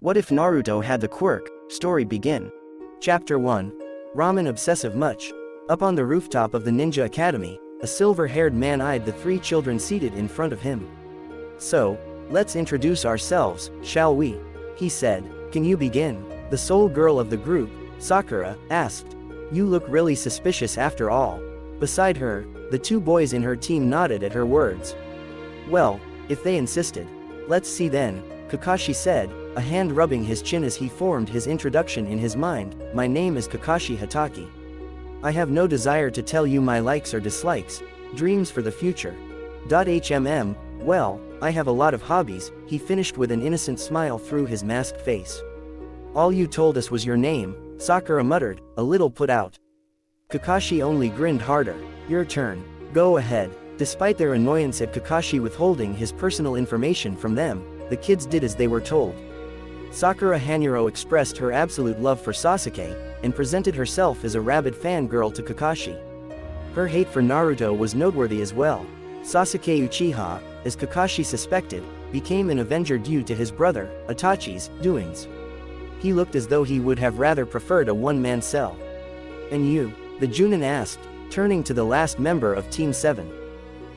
What if Naruto had the quirk? Story begin. Chapter 1. Ramen obsessive much. Up on the rooftop of the Ninja Academy, a silver-haired man eyed the three children seated in front of him. So, let's introduce ourselves, shall we? He said. Can you begin? The sole girl of the group, Sakura, asked. You look really suspicious after all. Beside her, the two boys in her team nodded at her words. Well, if they insisted. Let's see then, Kakashi said, a hand rubbing his chin as he formed his introduction in his mind. My name is Kakashi Hatake. I have no desire to tell you my likes or dislikes, dreams for the future. Well, I have a lot of hobbies, he finished with an innocent smile through his masked face. All you told us was your name, Sakura muttered, a little put out. Kakashi only grinned harder. Your turn. Go ahead. Despite their annoyance at Kakashi withholding his personal information from them, the kids did as they were told. Sakura Hanuro expressed her absolute love for Sasuke, and presented herself as a rabid fangirl to Kakashi. Her hate for Naruto was noteworthy as well. Sasuke Uchiha, as Kakashi suspected, became an avenger due to his brother, Itachi's, doings. He looked as though he would have rather preferred a one-man cell. And you? The Junin asked, turning to the last member of Team 7.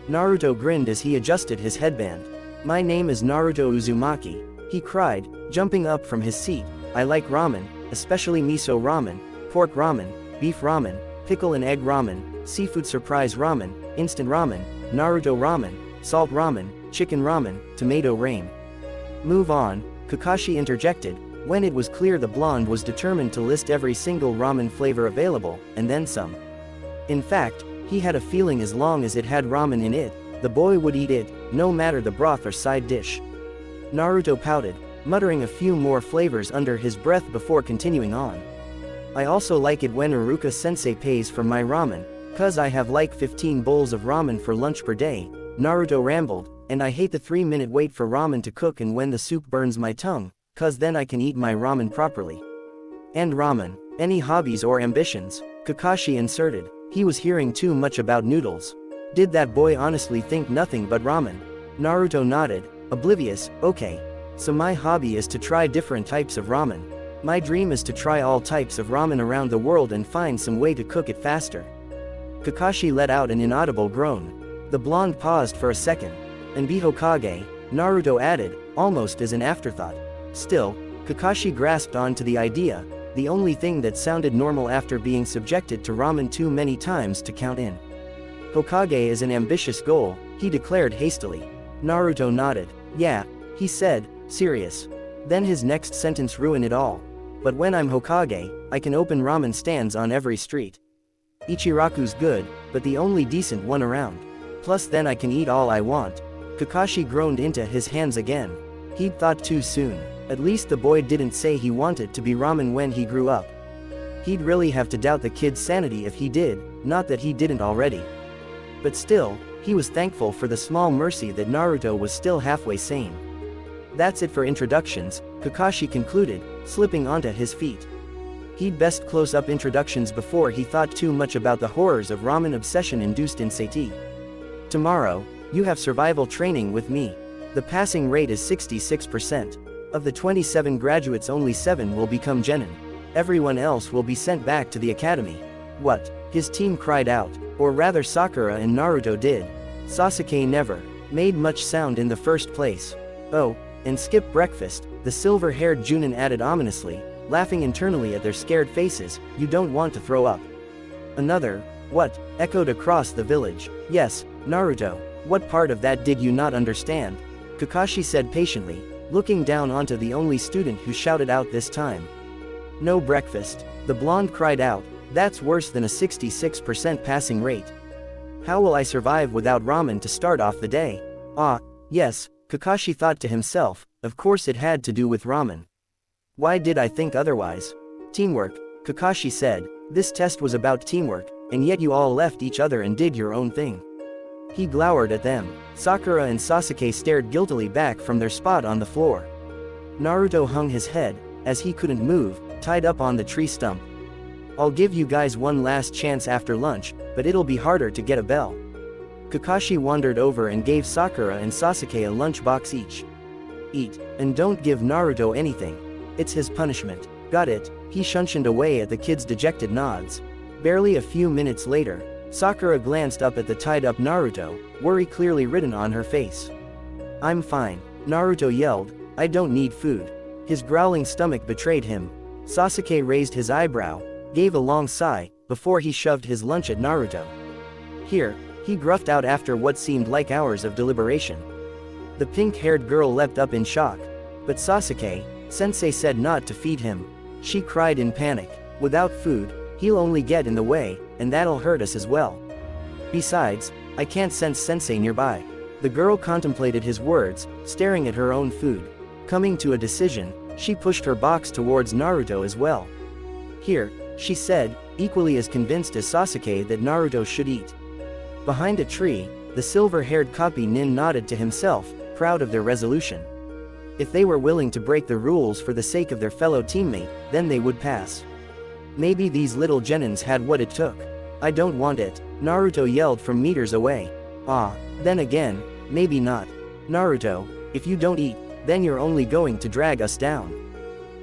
Naruto grinned as he adjusted his headband. My name is Naruto Uzumaki, he cried, jumping up from his seat. I like ramen, especially miso ramen, pork ramen, beef ramen, pickle and egg ramen, seafood surprise ramen, instant ramen, Naruto ramen, salt ramen, chicken ramen, tomato ramen. Move on, Kakashi interjected, when it was clear the blonde was determined to list every single ramen flavor available, and then some. In fact, he had a feeling as long as it had ramen in it, the boy would eat it, no matter the broth or side dish. Naruto pouted, muttering a few more flavors under his breath before continuing on. I also like it when Iruka-sensei pays for my ramen, cause I have like 15 bowls of ramen for lunch per day, Naruto rambled, and I hate the 3-minute wait for ramen to cook and when the soup burns my tongue, cause then I can eat my ramen properly. And ramen. Any hobbies or ambitions? Kakashi inserted. He was hearing too much about noodles. Did that boy honestly think nothing but ramen? Naruto nodded, oblivious. Okay. So my hobby is to try different types of ramen. My dream is to try all types of ramen around the world and find some way to cook it faster. Kakashi let out an inaudible groan. The blonde paused for a second. And be Hokage, Naruto added, almost as an afterthought. Still, Kakashi grasped onto the idea, the only thing that sounded normal after being subjected to ramen too many times to count in. Hokage is an ambitious goal, he declared hastily. Naruto nodded. Yeah, he said, serious. Then his next sentence ruined it all. But when I'm Hokage, I can open ramen stands on every street. Ichiraku's good, but the only decent one around. Plus then I can eat all I want. Kakashi groaned into his hands again. He'd thought too soon. At least the boy didn't say he wanted to be ramen when he grew up. He'd really have to doubt the kid's sanity if he did, not that he didn't already. But still, he was thankful for the small mercy that Naruto was still halfway sane. That's it for introductions, Kakashi concluded, slipping onto his feet. He'd best close up introductions before he thought too much about the horrors of ramen obsession-induced insanity. Tomorrow, you have survival training with me. The passing rate is 66%. Of the 27 graduates only 7 will become genin. Everyone else will be sent back to the academy. What? His team cried out, or rather Sakura and Naruto did. Sasuke never made much sound in the first place. Oh, and skip breakfast, the silver-haired Junin added ominously, laughing internally at their scared faces. You don't want to throw up. Another, what? Echoed across the village. Yes, Naruto, what part of that did you not understand? Kakashi said patiently, looking down onto the only student who shouted out this time. No breakfast, the blonde cried out, that's worse than a 66% passing rate. How will I survive without ramen to start off the day? Ah, yes, Kakashi thought to himself, of course it had to do with ramen. Why did I think otherwise? Teamwork, Kakashi said, this test was about teamwork, and yet you all left each other and did your own thing. He glowered at them. Sakura and Sasuke stared guiltily back from their spot on the floor. Naruto hung his head, as he couldn't move, tied up on the tree stump. I'll give you guys one last chance after lunch, but it'll be harder to get a bell. Kakashi wandered over and gave Sakura and Sasuke a lunch box each. Eat, and don't give Naruto anything. It's his punishment. Got it, he shunshined away at the kid's dejected nods. Barely a few minutes later, Sakura glanced up at the tied-up Naruto, worry clearly written on her face. I'm fine, Naruto yelled, I don't need food. His growling stomach betrayed him. Sasuke raised his eyebrow, gave a long sigh, before he shoved his lunch at Naruto. Here, he gruffed out after what seemed like hours of deliberation. The pink-haired girl leapt up in shock. But Sasuke, sensei said not to feed him. She cried in panic. Without food, he'll only get in the way, and that'll hurt us as well. Besides, I can't sense sensei nearby. The girl contemplated his words, staring at her own food. Coming to a decision, she pushed her box towards Naruto as well. Here, she said, equally as convinced as Sasuke that Naruto should eat. Behind a tree, the silver-haired copy nin nodded to himself, proud of their resolution. If they were willing to break the rules for the sake of their fellow teammate, then they would pass. Maybe these little genins had what it took. I don't want it, Naruto yelled from meters away. Ah, then again, maybe not. Naruto, if you don't eat, then you're only going to drag us down.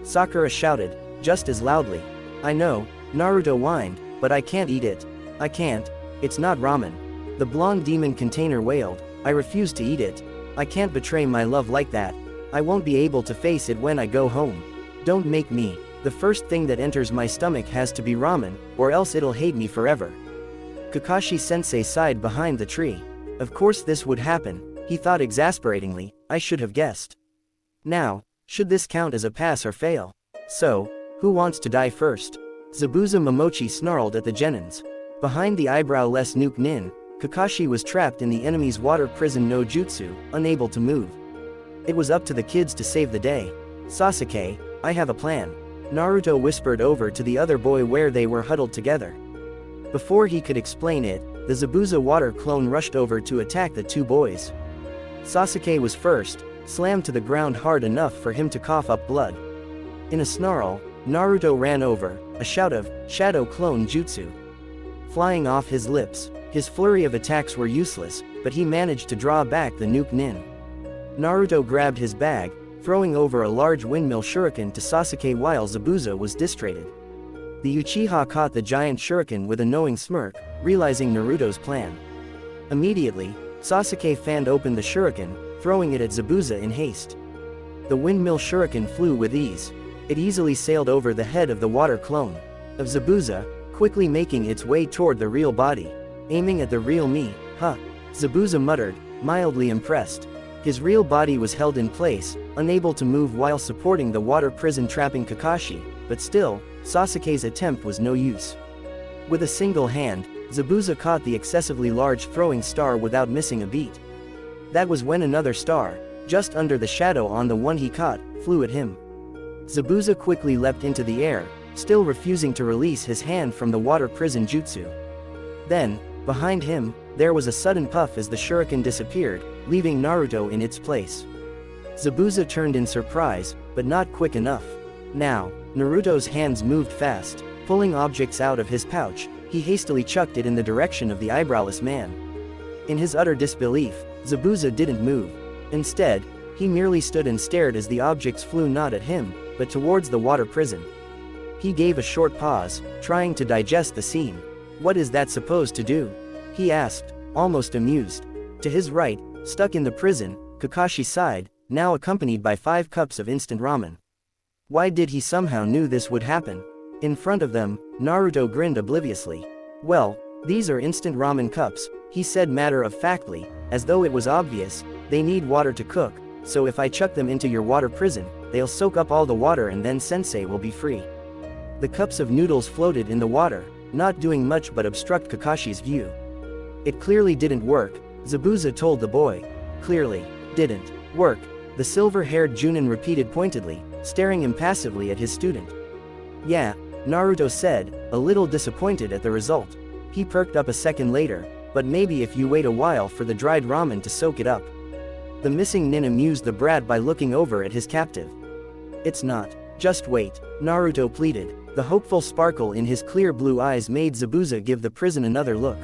Sakura shouted, just as loudly. I know, Naruto whined, but I can't eat it. I can't, it's not ramen. The blonde demon container wailed, I refuse to eat it. I can't betray my love like that. I won't be able to face it when I go home. Don't make me. The first thing that enters my stomach has to be ramen, or else it'll hate me forever. Kakashi-sensei sighed behind the tree. Of course this would happen, he thought exasperatingly, I should have guessed. Now, should this count as a pass or fail? So, who wants to die first? Zabuza Momochi snarled at the genins. Behind the eyebrow-less nuke nin, Kakashi was trapped in the enemy's water prison no jutsu, unable to move. It was up to the kids to save the day. Sasuke, I have a plan. Naruto whispered over to the other boy where they were huddled together. Before he could explain it, the Zabuza water clone rushed over to attack the two boys. Sasuke was first, slammed to the ground hard enough for him to cough up blood. In a snarl, Naruto ran over, a shout of, shadow clone jutsu, flying off his lips. His flurry of attacks were useless, but he managed to draw back the nuke nin. Naruto grabbed his bag, throwing over a large windmill shuriken to Sasuke while Zabuza was distracted. The Uchiha caught the giant shuriken with a knowing smirk, realizing Naruto's plan. Immediately, Sasuke fanned open the shuriken, throwing it at Zabuza in haste. The windmill shuriken flew with ease. It easily sailed over the head of the water clone of Zabuza, quickly making its way toward the real body. Aiming at the real me, huh? Zabuza muttered, mildly impressed. His real body was held in place, unable to move while supporting the water prison trapping Kakashi, but still, Sasuke's attempt was no use. With a single hand, Zabuza caught the excessively large throwing star without missing a beat. That was when another star, just under the shadow on the one he caught, flew at him. Zabuza quickly leapt into the air, still refusing to release his hand from the water prison jutsu. Then, behind him, there was a sudden puff as the shuriken disappeared, leaving Naruto in its place. Zabuza turned in surprise, but not quick enough. Now, Naruto's hands moved fast. Pulling objects out of his pouch, he hastily chucked it in the direction of the eyebrowless man. In his utter disbelief, Zabuza didn't move. Instead, he merely stood and stared as the objects flew not at him, but towards the water prison. He gave a short pause, trying to digest the scene. What is that supposed to do? He asked, almost amused. To his right, stuck in the prison, Kakashi sighed, now accompanied by 5 cups of instant ramen. Why did he somehow knew this would happen? In front of them, Naruto grinned obliviously. Well, these are instant ramen cups, he said matter-of-factly, as though it was obvious. They need water to cook, so if I chuck them into your water prison, they'll soak up all the water and then sensei will be free. The cups of noodles floated in the water, not doing much but obstruct Kakashi's view. It clearly didn't work, Zabuza told the boy. Clearly, didn't work, the silver-haired Junin repeated pointedly, staring impassively at his student. Yeah, Naruto said, a little disappointed at the result. He perked up a second later, but maybe if you wait a while for the dried ramen to soak it up. The missing nin amused the brat by looking over at his captive. It's not. Just wait, Naruto pleaded. The hopeful sparkle in his clear blue eyes made Zabuza give the prison another look.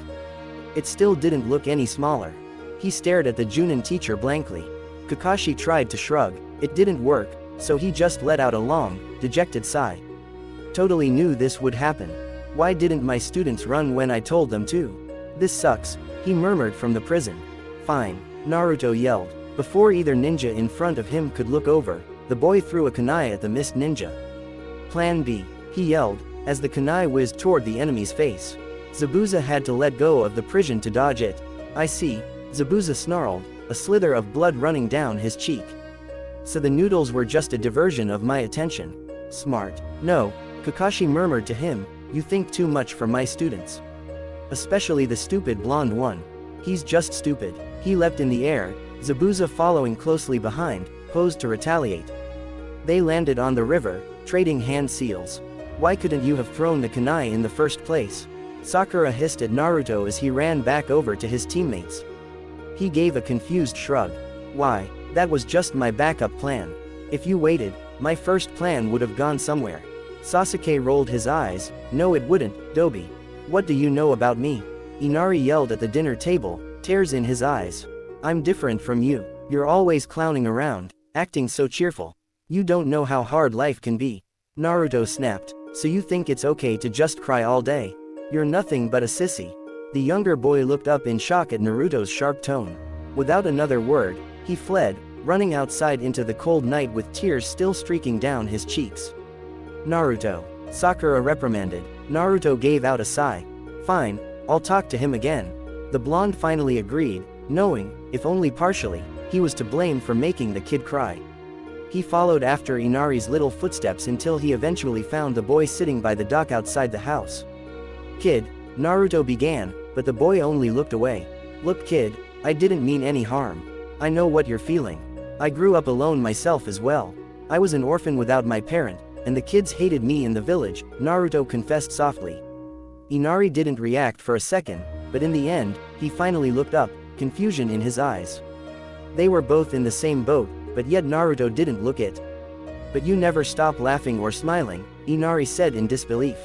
It still didn't look any smaller. He stared at the Junin teacher blankly. Kakashi tried to shrug. It didn't work, so he just let out a long, dejected sigh. Totally knew this would happen. Why didn't my students run when I told them to? This sucks, he murmured from the prison. Fine, Naruto yelled. Before either ninja in front of him could look over, the boy threw a kunai at the missed ninja. Plan B, he yelled, as the kunai whizzed toward the enemy's face. Zabuza had to let go of the prison to dodge it. I see, Zabuza snarled, a slither of blood running down his cheek. So the noodles were just a diversion of my attention. Smart. No, Kakashi murmured to him, you think too much for my students. Especially the stupid blonde one. He's just stupid. He leapt in the air, Zabuza following closely behind, posed to retaliate. They landed on the river, trading hand seals. Why couldn't you have thrown the kunai in the first place? Sakura hissed at Naruto as he ran back over to his teammates. He gave a confused shrug. Why, that was just my backup plan. If you waited, my first plan would have gone somewhere. Sasuke rolled his eyes. No it wouldn't, Dobi. What do you know about me? Inari yelled at the dinner table, tears in his eyes. I'm different from you. You're always clowning around, acting so cheerful. You don't know how hard life can be. Naruto snapped. So you think it's okay to just cry all day? You're nothing but a sissy. The younger boy looked up in shock at Naruto's sharp tone. Without another word, he fled, running outside into the cold night with tears still streaking down his cheeks. Naruto, Sakura reprimanded. Naruto gave out a sigh. Fine, I'll talk to him again. The blonde finally agreed, knowing, if only partially, he was to blame for making the kid cry. He followed after Inari's little footsteps until he eventually found the boy sitting by the dock outside the house. Kid, Naruto began, but the boy only looked away. Look kid, I didn't mean any harm. I know what you're feeling. I grew up alone myself as well. I was an orphan without my parent, and the kids hated me in the village, Naruto confessed softly. Inari didn't react for a second, but in the end, he finally looked up, confusion in his eyes. They were both in the same boat, but yet Naruto didn't look it. But you never stop laughing or smiling, Inari said in disbelief.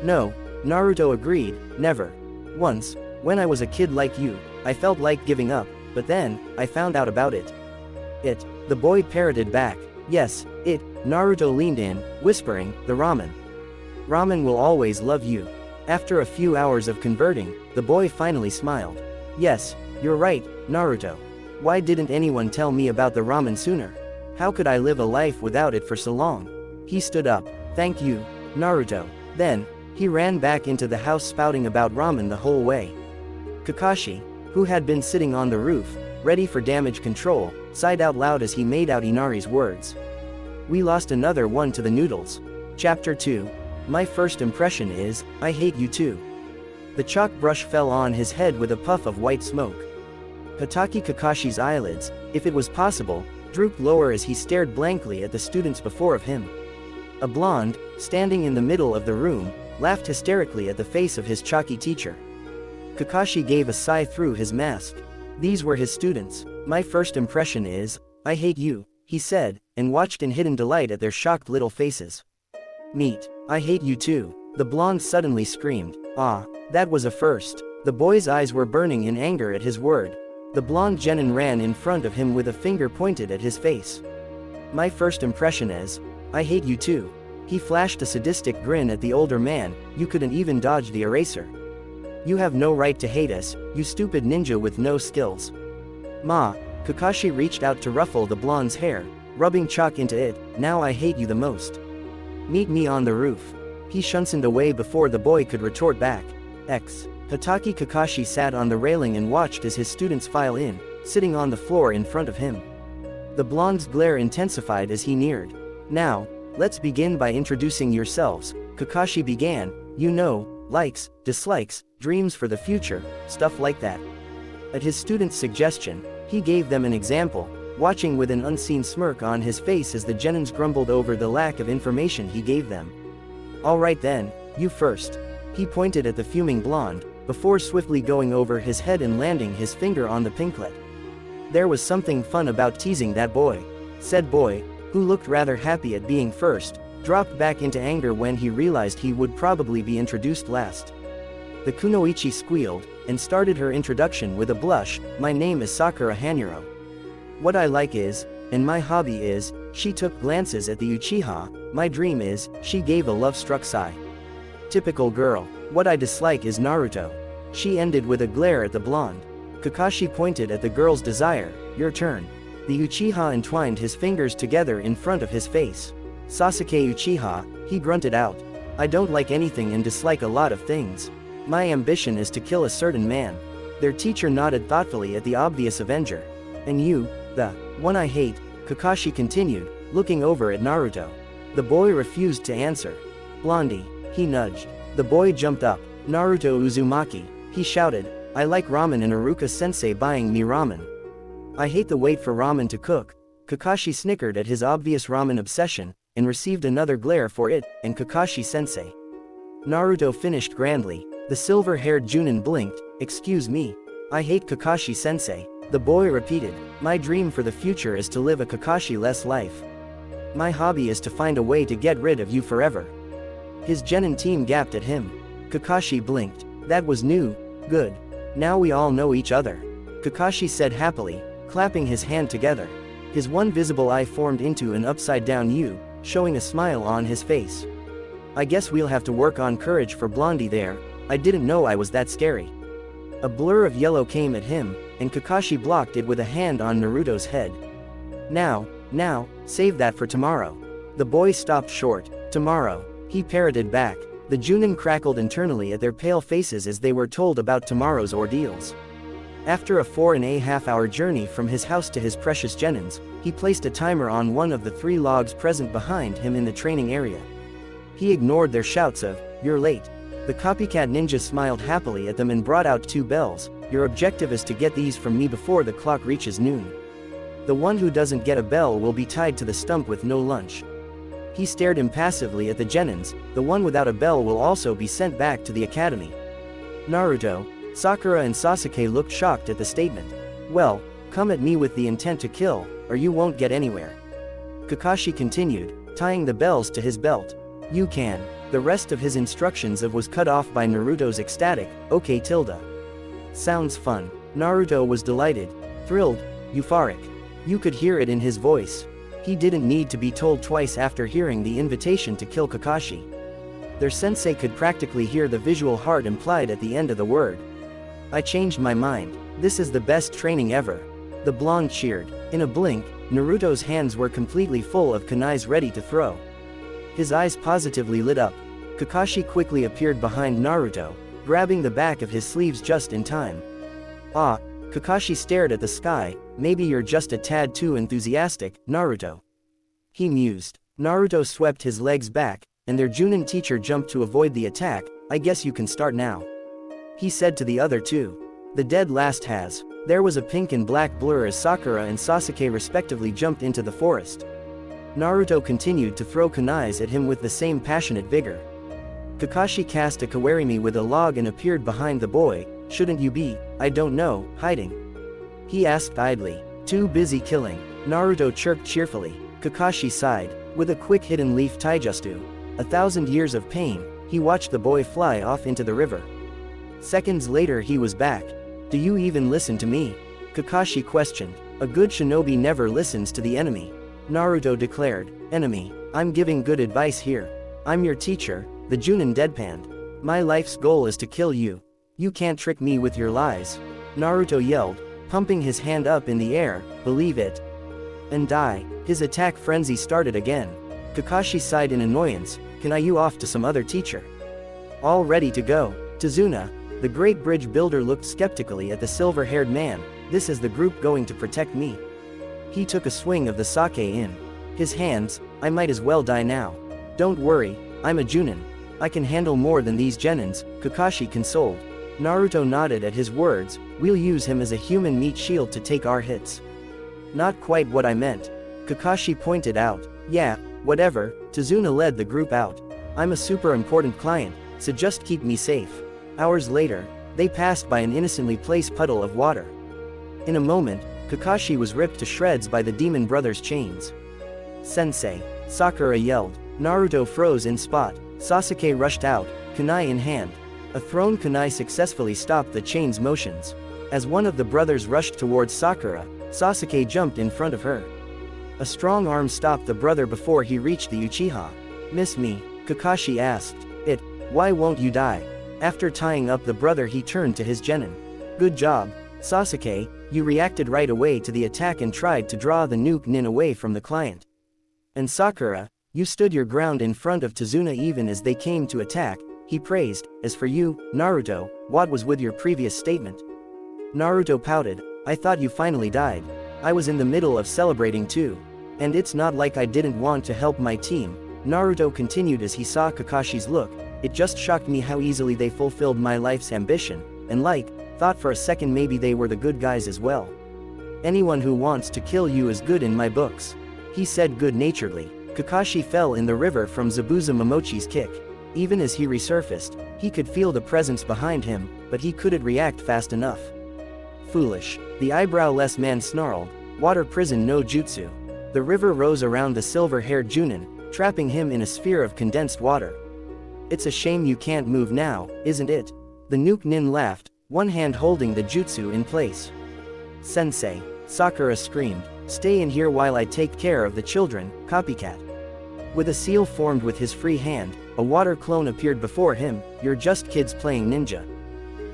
No, Naruto agreed, never. Once, when I was a kid like you, I felt like giving up, but then, I found out about it. It, the boy parroted back. Yes, it, Naruto leaned in, whispering, the ramen. Ramen will always love you. After a few hours of converting, the boy finally smiled. Yes, you're right, Naruto. Why didn't anyone tell me about the ramen sooner? How could I live a life without it for so long? He stood up. Thank you, Naruto. Then, he ran back into the house spouting about ramen the whole way. Kakashi, who had been sitting on the roof, ready for damage control, sighed out loud as he made out Inari's words. We lost another one to the noodles. Chapter 2. My first impression is, I hate you too. The chalk brush fell on his head with a puff of white smoke. Hatake Kakashi's eyelids, if it was possible, drooped lower as he stared blankly at the students before of him. A blonde, standing in the middle of the room, laughed hysterically at the face of his chalky teacher. Kakashi gave a sigh through his mask. These were his students. My first impression is, I hate you, he said, and watched in hidden delight at their shocked little faces. Neat. I hate you too, the blonde suddenly screamed. Ah, that was a first. The boy's eyes were burning in anger at his word. The blonde genin ran in front of him with a finger pointed at his face. My first impression is, I hate you too. He flashed a sadistic grin at the older man. You couldn't even dodge the eraser. You have no right to hate us, you stupid ninja with no skills. Ma, Kakashi reached out to ruffle the blonde's hair, rubbing chalk into it. Now I hate you the most. Meet me on the roof. He shunted away before the boy could retort back. Hatake Kakashi sat on the railing and watched as his students file in, sitting on the floor in front of him. The blonde's glare intensified as he neared. Now, let's begin by introducing yourselves, Kakashi began. You know, likes, dislikes, dreams for the future, stuff like that. At his students' suggestion, he gave them an example, watching with an unseen smirk on his face as the genins grumbled over the lack of information he gave them. Alright then, you first. He pointed at the fuming blonde, before swiftly going over his head and landing his finger on the pinklet. There was something fun about teasing that boy. Said boy, who looked rather happy at being first, dropped back into anger when he realized he would probably be introduced last. The kunoichi squealed, and started her introduction with a blush. My name is Sakura Hanuro. What I like is, and my hobby is, She took glances at the Uchiha. My dream is, she gave a love-struck sigh. Typical girl. What I dislike is Naruto. She ended with a glare at the blonde. Kakashi pointed at the girl's desire. Your turn. The Uchiha entwined his fingers together in front of his face. Sasuke Uchiha, he grunted out. I don't like anything and dislike a lot of things. My ambition is to kill a certain man. Their teacher nodded thoughtfully at the obvious avenger. And you, the one I hate, Kakashi continued, looking over at Naruto. The boy refused to answer. Blondie, he nudged. The boy jumped up. Naruto Uzumaki, he shouted, I like ramen and Iruka-sensei buying me ramen. I hate the wait for ramen to cook. Kakashi snickered at his obvious ramen obsession, and received another glare for it, and Kakashi-sensei. Naruto finished grandly. The silver-haired Junin blinked. Excuse me. I hate Kakashi-sensei. The boy repeated. My dream for the future is to live a Kakashi-less life. My hobby is to find a way to get rid of you forever. His genin team gaped at him. Kakashi blinked. That was new. Good. Now we all know each other. Kakashi said happily, clapping his hand together. His one visible eye formed into an upside-down U, showing a smile on his face. I guess we'll have to work on courage for Blondie there. I didn't know I was that scary. A blur of yellow came at him, and Kakashi blocked it with a hand on Naruto's head. Now, save that for tomorrow. The boy stopped short. Tomorrow, he parroted back. The Junin crackled internally at their pale faces as they were told about tomorrow's ordeals. After a 4.5-hour journey from his house to his precious genins, he placed a timer on one of the 3 logs present behind him in the training area. He ignored their shouts of, "You're late." The copycat ninja smiled happily at them and brought out 2 bells. Your objective is to get these from me before the clock reaches noon. The one who doesn't get a bell will be tied to the stump with no lunch. He stared impassively at the genins. The one without a bell will also be sent back to the academy. Naruto, Sakura and Sasuke looked shocked at the statement. Well, come at me with the intent to kill, or you won't get anywhere. Kakashi continued, tying the bells to his belt. You can. The rest of his instructions was cut off by Naruto's ecstatic, okay tilde. Sounds fun. Naruto was delighted, thrilled, euphoric. You could hear it in his voice. He didn't need to be told twice after hearing the invitation to kill Kakashi. Their sensei could practically hear the visual heart implied at the end of the word. I changed my mind. This is the best training ever. The blonde cheered. In a blink, Naruto's hands were completely full of kunais ready to throw. His eyes positively lit up. Kakashi quickly appeared behind Naruto, grabbing the back of his sleeves just in time. Ah, Kakashi stared at the sky. Maybe you're just a tad too enthusiastic, Naruto. He mused. Naruto swept his legs back, and their Junin teacher jumped to avoid the attack. I guess you can start now. He said to the other 2. The dead last has. There was a pink and black blur as Sakura and Sasuke respectively jumped into the forest. Naruto continued to throw kunais at him with the same passionate vigor. Kakashi cast a kawarimi with a log and appeared behind the boy. Shouldn't you be, I don't know, hiding? He asked idly. Too busy killing. Naruto chirped cheerfully. Kakashi sighed. With a quick hidden leaf taijutsu, 1,000 years of pain, he watched the boy fly off into the river. Seconds later he was back. Do you even listen to me? Kakashi questioned. A good shinobi never listens to the enemy. Naruto declared. Enemy, I'm giving good advice here. I'm your teacher, the Junin deadpanned. My life's goal is to kill you. You can't trick me with your lies. Naruto yelled, pumping his hand up in the air, believe it. And die. His attack frenzy started again. Kakashi sighed in annoyance, can I you off to some other teacher? All ready to go. Tazuna, the great bridge builder looked skeptically at the silver-haired man. This is the group going to protect me. He took a swing of the sake in his hands. I might as well die now. Don't worry, I'm a Junin. I can handle more than these genins, Kakashi consoled. Naruto nodded at his words. We'll use him as a human meat shield to take our hits. Not quite what I meant. Kakashi pointed out. Yeah, whatever. Tazuna led the group out. I'm a super important client, so just keep me safe. Hours later, they passed by an innocently placed puddle of water. In a moment, Kakashi was ripped to shreds by the demon brother's chains. Sensei, Sakura yelled. Naruto froze in spot. Sasuke rushed out, kunai in hand. A thrown kunai successfully stopped the chain's motions. As one of the brothers rushed towards Sakura, Sasuke jumped in front of her. A strong arm stopped the brother before he reached the Uchiha. Miss me? Kakashi asked. It. Why won't you die? After tying up the brother he turned to his genin. Good job, Sasuke, you reacted right away to the attack and tried to draw the nuke nin away from the client. And Sakura, you stood your ground in front of Tazuna even as they came to attack, he praised. As for you, Naruto, what was with your previous statement? Naruto pouted, I thought you finally died. I was in the middle of celebrating too. And it's not like I didn't want to help my team, Naruto continued as he saw Kakashi's look, it just shocked me how easily they fulfilled my life's ambition, and thought for a second maybe they were the good guys as well. Anyone who wants to kill you is good in my books, he said good-naturedly. Kakashi fell in the river from Zabuza Momochi's kick. Even as he resurfaced, he could feel the presence behind him, but he couldn't react fast enough. Foolish, the eyebrow-less man snarled, water prison no jutsu. The river rose around the silver-haired Junin, trapping him in a sphere of condensed water. It's a shame you can't move now, isn't it? The nuke nin laughed, one hand holding the jutsu in place. Sensei, Sakura screamed, stay in here while I take care of the children, copycat. With a seal formed with his free hand, a water clone appeared before him, you're just kids playing ninja.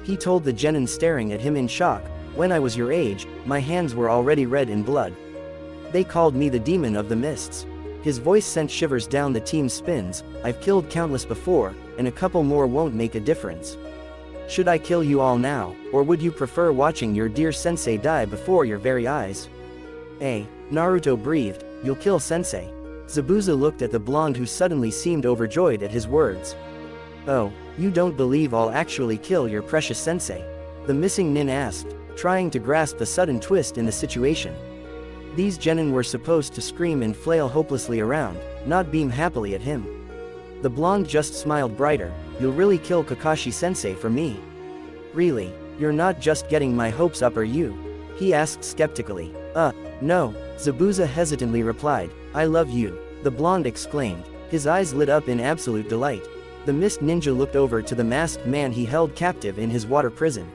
He told the genin staring at him in shock, when I was your age, my hands were already red in blood. They called me the demon of the mists. His voice sent shivers down the team's spins, I've killed countless before, and a couple more won't make a difference. Should I kill you all now, or would you prefer watching your dear sensei die before your very eyes? Naruto breathed, you'll kill sensei. Zabuza looked at the blonde who suddenly seemed overjoyed at his words. Oh, you don't believe I'll actually kill your precious sensei? The missing nin asked, trying to grasp the sudden twist in the situation. These genin were supposed to scream and flail hopelessly around, not beam happily at him. The blonde just smiled brighter, you'll really kill Kakashi-sensei for me? Really, you're not just getting my hopes up are you? He asked skeptically. No, Zabuza hesitantly replied, I love you, the blonde exclaimed, his eyes lit up in absolute delight. The mist ninja looked over to the masked man he held captive in his water prison.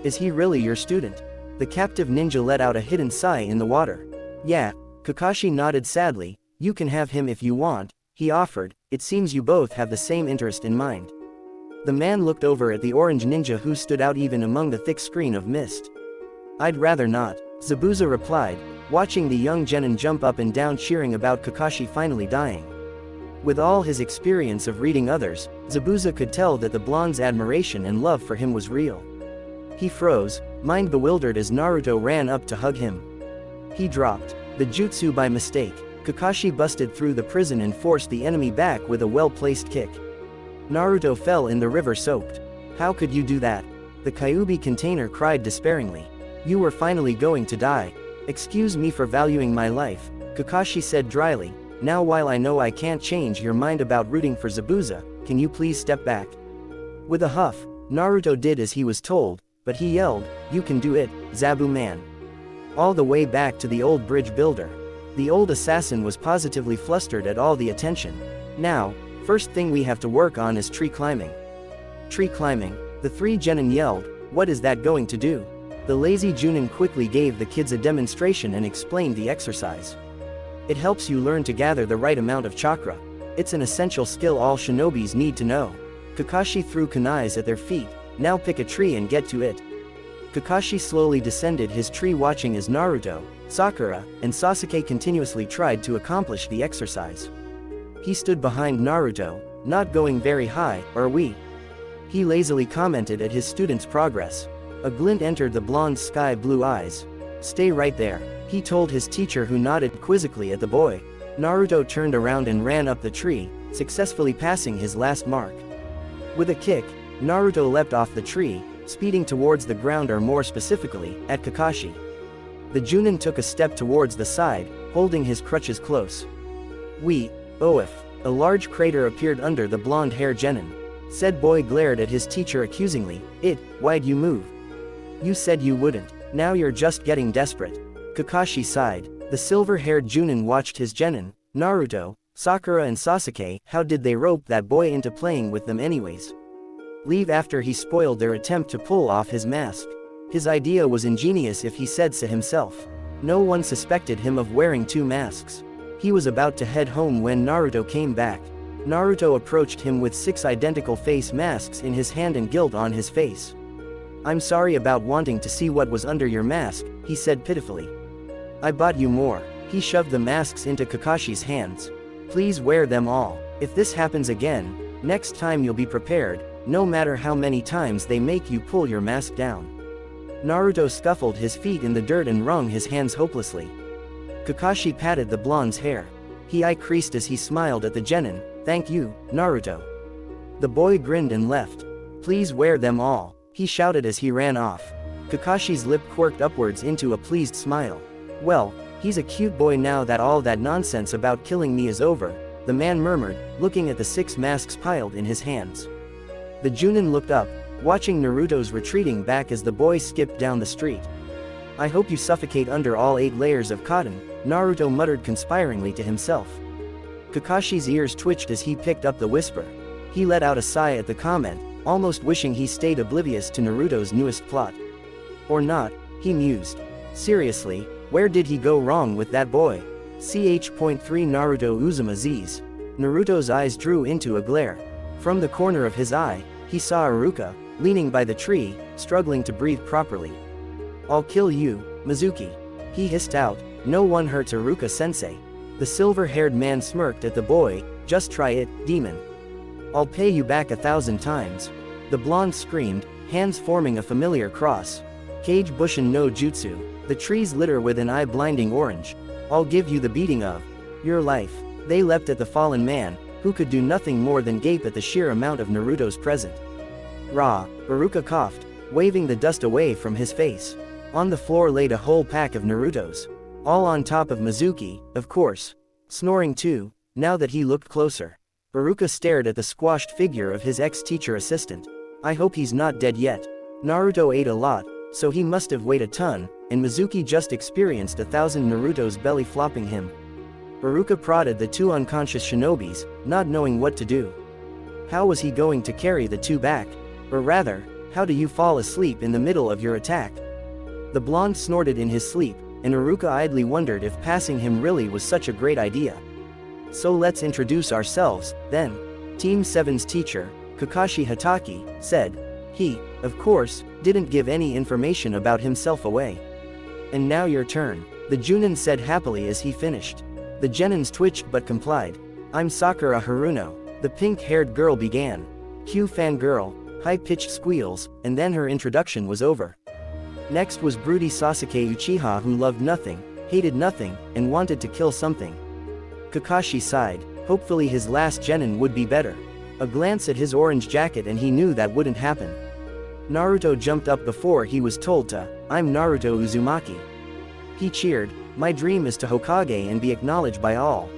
Is he really your student? The captive ninja let out a hidden sigh in the water. Yeah, Kakashi nodded sadly, you can have him if you want, he offered, it seems you both have the same interest in mind. The man looked over at the orange ninja who stood out even among the thick screen of mist. I'd rather not, Zabuza replied, watching the young genin jump up and down cheering about Kakashi finally dying. With all his experience of reading others, Zabuza could tell that the blonde's admiration and love for him was real. He froze, mind bewildered as Naruto ran up to hug him. He dropped the jutsu by mistake. Kakashi busted through the prison and forced the enemy back with a well-placed kick. Naruto fell in the river soaked. How could you do that? The Kyuubi container cried despairingly. You were finally going to die. Excuse me for valuing my life, Kakashi said dryly. Now while I know I can't change your mind about rooting for Zabuza, can you please step back? With a huff, Naruto did as he was told, but he yelled, you can do it, Zabu man. All the way back to the old bridge builder. The old assassin was positively flustered at all the attention. Now, first thing we have to work on is tree climbing. Tree climbing, the three genin yelled, what is that going to do? The lazy Junin quickly gave the kids a demonstration and explained the exercise. It helps you learn to gather the right amount of chakra. It's an essential skill all shinobis need to know. Kakashi threw kunais at their feet, now pick a tree and get to it. Kakashi slowly descended his tree watching as Naruto, Sakura, and Sasuke continuously tried to accomplish the exercise. He stood behind Naruto, not going very high, are we? He lazily commented at his student's progress. A glint entered the blonde's sky-blue eyes. Stay right there, he told his teacher who nodded quizzically at the boy. Naruto turned around and ran up the tree, successfully passing his last mark. With a kick, Naruto leapt off the tree, speeding towards the ground or more specifically, at Kakashi. The Junin took a step towards the side, holding his crutches close. If a large crater appeared under the blonde-haired genin. Said boy glared at his teacher accusingly, why'd you move? You said you wouldn't, now you're just getting desperate. Kakashi sighed. The silver-haired Junin watched his genin, Naruto, Sakura and Sasuke, how did they rope that boy into playing with them anyways? Leave after he spoiled their attempt to pull off his mask. His idea was ingenious if he said so himself. No one suspected him of wearing two masks. He was about to head home when Naruto came back. Naruto approached him with 6 identical face masks in his hand and guilt on his face. "I'm sorry about wanting to see what was under your mask," he said pitifully. "I bought you more." He shoved the masks into Kakashi's hands. "Please wear them all. If this happens again, next time you'll be prepared, no matter how many times they make you pull your mask down." Naruto scuffled his feet in the dirt and wrung his hands hopelessly. Kakashi patted the blonde's hair. His eye creased as he smiled at the genin. "Thank you, Naruto." The boy grinned and left. "Please wear them all," he shouted as he ran off. Kakashi's lip quirked upwards into a pleased smile. "Well, he's a cute boy now that all that nonsense about killing me is over," the man murmured, looking at the 6 masks piled in his hands. The Junin looked up, watching Naruto's retreating back as the boy skipped down the street. "I hope you suffocate under all 8 layers of cotton," Naruto muttered conspiringly to himself. Kakashi's ears twitched as he picked up the whisper. He let out a sigh at the comment, almost wishing he stayed oblivious to Naruto's newest plot. Or not, he mused. Seriously, where did he go wrong with that boy? Ch.3 Naruto Uzuma Z's. Naruto's eyes drew into a glare. From the corner of his eye, he saw Iruka, leaning by the tree, struggling to breathe properly. "I'll kill you, Mizuki," he hissed out. "No one hurts Iruka-sensei." The silver-haired man smirked at the boy. "Just try it, demon. I'll pay you back 1,000 times." The blonde screamed, hands forming a familiar cross. "Kage Bushin no Jutsu." The trees litter with an eye-blinding orange. "I'll give you the beating of your life." They leapt at the fallen man, who could do nothing more than gape at the sheer amount of Naruto's present. "Rah!" Iruka coughed, waving the dust away from his face. On the floor laid a whole pack of Narutos. All on top of Mizuki, of course. Snoring too, now that he looked closer. Iruka stared at the squashed figure of his ex-teacher assistant. "I hope he's not dead yet." Naruto ate a lot, so he must have weighed a ton, and Mizuki just experienced 1,000 Naruto's belly flopping him. Iruka prodded the 2 unconscious shinobis, not knowing what to do. How was he going to carry the 2 back? Or rather, how do you fall asleep in the middle of your attack? The blonde snorted in his sleep, and Iruka idly wondered if passing him really was such a great idea. "So let's introduce ourselves, then." Team 7's teacher, Kakashi Hatake, said. He, of course, didn't give any information about himself away. "And now your turn," the Junin said happily as he finished. The genins twitched but complied. "I'm Sakura Haruno," the pink-haired girl began. Cue fangirl, high-pitched squeals, and then her introduction was over. Next was broody Sasuke Uchiha, who loved nothing, hated nothing, and wanted to kill something. Kakashi sighed. Hopefully his last genin would be better. A glance at his orange jacket and he knew that wouldn't happen. Naruto jumped up before he was told to. "I'm Naruto Uzumaki." He cheered. "My dream is to Hokage and be acknowledged by all.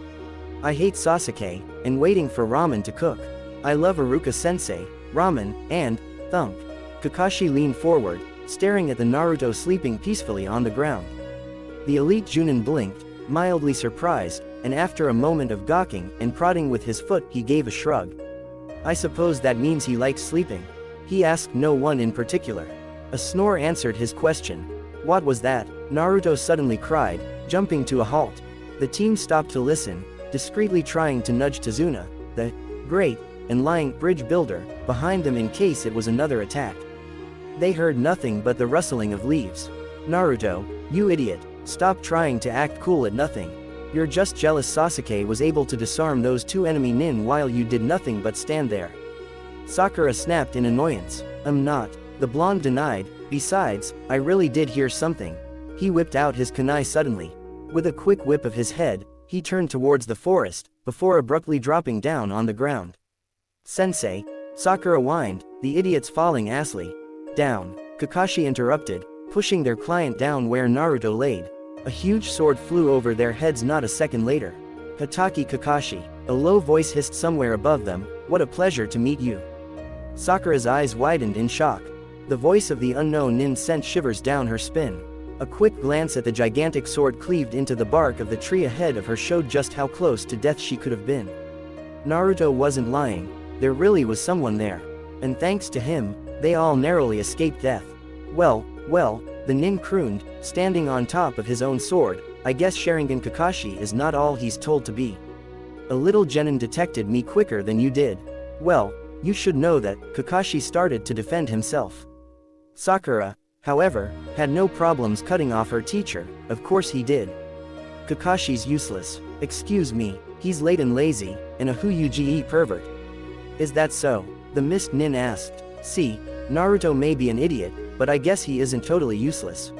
I hate Sasuke, and waiting for ramen to cook. I love Iruka-sensei, ramen, and thump." Kakashi leaned forward, staring at the Naruto sleeping peacefully on the ground. The elite Junin blinked, mildly surprised, and after a moment of gawking and prodding with his foot he gave a shrug. "I suppose that means he likes sleeping." He asked no one in particular. A snore answered his question. "What was that?" Naruto suddenly cried, jumping to a halt. The team stopped to listen, discreetly trying to nudge Tazuna, the great and lying bridge builder, behind them in case it was another attack. They heard nothing but the rustling of leaves. "Naruto, you idiot, stop trying to act cool at nothing. You're just jealous Sasuke was able to disarm those 2 enemy nin while you did nothing but stand there." Sakura snapped in annoyance. "I'm not," the blonde denied. "Besides, I really did hear something." He whipped out his kunai suddenly. With a quick whip of his head, he turned towards the forest, before abruptly dropping down on the ground. "Sensei," Sakura whined, "the idiot's falling asleep." "Down," Kakashi interrupted, pushing their client down where Naruto laid. A huge sword flew over their heads not a second later. "Hatake Kakashi," a low voice hissed somewhere above them, "what a pleasure to meet you." Sakura's eyes widened in shock. The voice of the unknown nin sent shivers down her spine. A quick glance at the gigantic sword cleaved into the bark of the tree ahead of her showed just how close to death she could have been. Naruto wasn't lying. There really was someone there. And thanks to him, they all narrowly escaped death. Well, The nin crooned, standing on top of his own sword. I guess Sharingan Kakashi is not all he's told to be. A little genin detected me quicker than you did. Well, you should know that Kakashi started to defend himself. Sakura, however, had no problems cutting off her teacher. Of course he did. Kakashi's useless. Excuse me, he's late and lazy, and a Huyuge pervert. Is that so? The Mist Nin asked. See, Naruto may be an idiot, but I guess he isn't totally useless.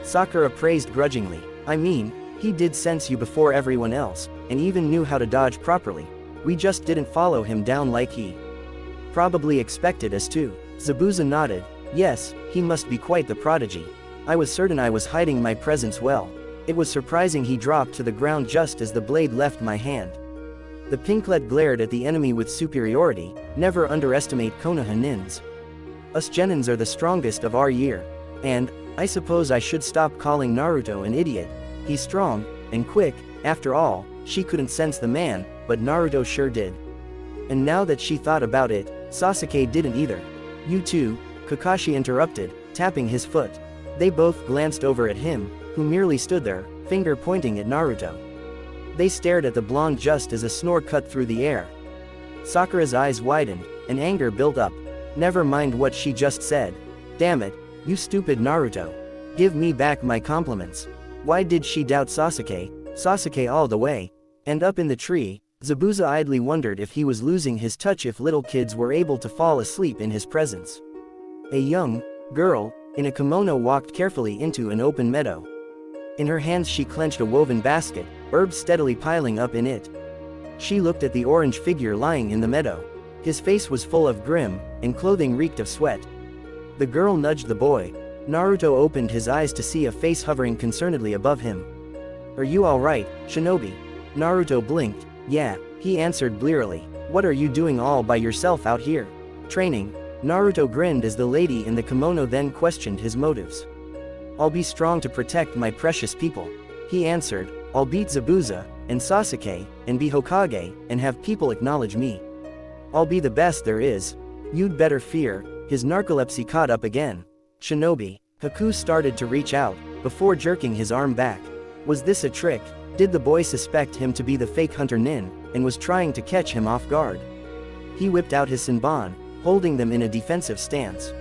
Sakura praised grudgingly. I mean, he did sense you before everyone else, and even knew how to dodge properly. We just didn't follow him down like he probably expected us to. Zabuza nodded. Yes, he must be quite the prodigy. I was certain I was hiding my presence well. It was surprising he dropped to the ground just as the blade left my hand. The pinklet glared at the enemy with superiority. Never underestimate Konoha nins. Us genins are the strongest of our year. And, I suppose I should stop calling Naruto an idiot. He's strong, and quick. After all, she couldn't sense the man, but Naruto sure did. And now that she thought about it, Sasuke didn't either. You too, Kakashi interrupted, tapping his foot. They both glanced over at him, who merely stood there, finger pointing at Naruto. They stared at the blonde just as a snore cut through the air. Sakura's eyes widened, and anger built up. Never mind what she just said. Damn it, you stupid Naruto. Give me back my compliments. Why did she doubt Sasuke? Sasuke all the way. And up in the tree, Zabuza idly wondered if he was losing his touch if little kids were able to fall asleep in his presence. A young girl in a kimono walked carefully into an open meadow. In her hands she clenched a woven basket, herbs steadily piling up in it. She looked at the orange figure lying in the meadow. His face was full of grim, and clothing reeked of sweat. The girl nudged the boy. Naruto opened his eyes to see a face hovering concernedly above him. Are you alright, Shinobi? Naruto blinked. Yeah, he answered blearily. What are you doing all by yourself out here? Training. Naruto grinned as the lady in the kimono then questioned his motives. I'll be strong to protect my precious people. He answered. I'll beat Zabuza, and Sasuke, and be Hokage, and have people acknowledge me. I'll be the best there is. You'd better fear. His narcolepsy caught up again. Shinobi. Haku started to reach out, before jerking his arm back. Was this a trick? Did the boy suspect him to be the fake Hunter Nin, and was trying to catch him off guard? He whipped out his Senbon, holding them in a defensive stance.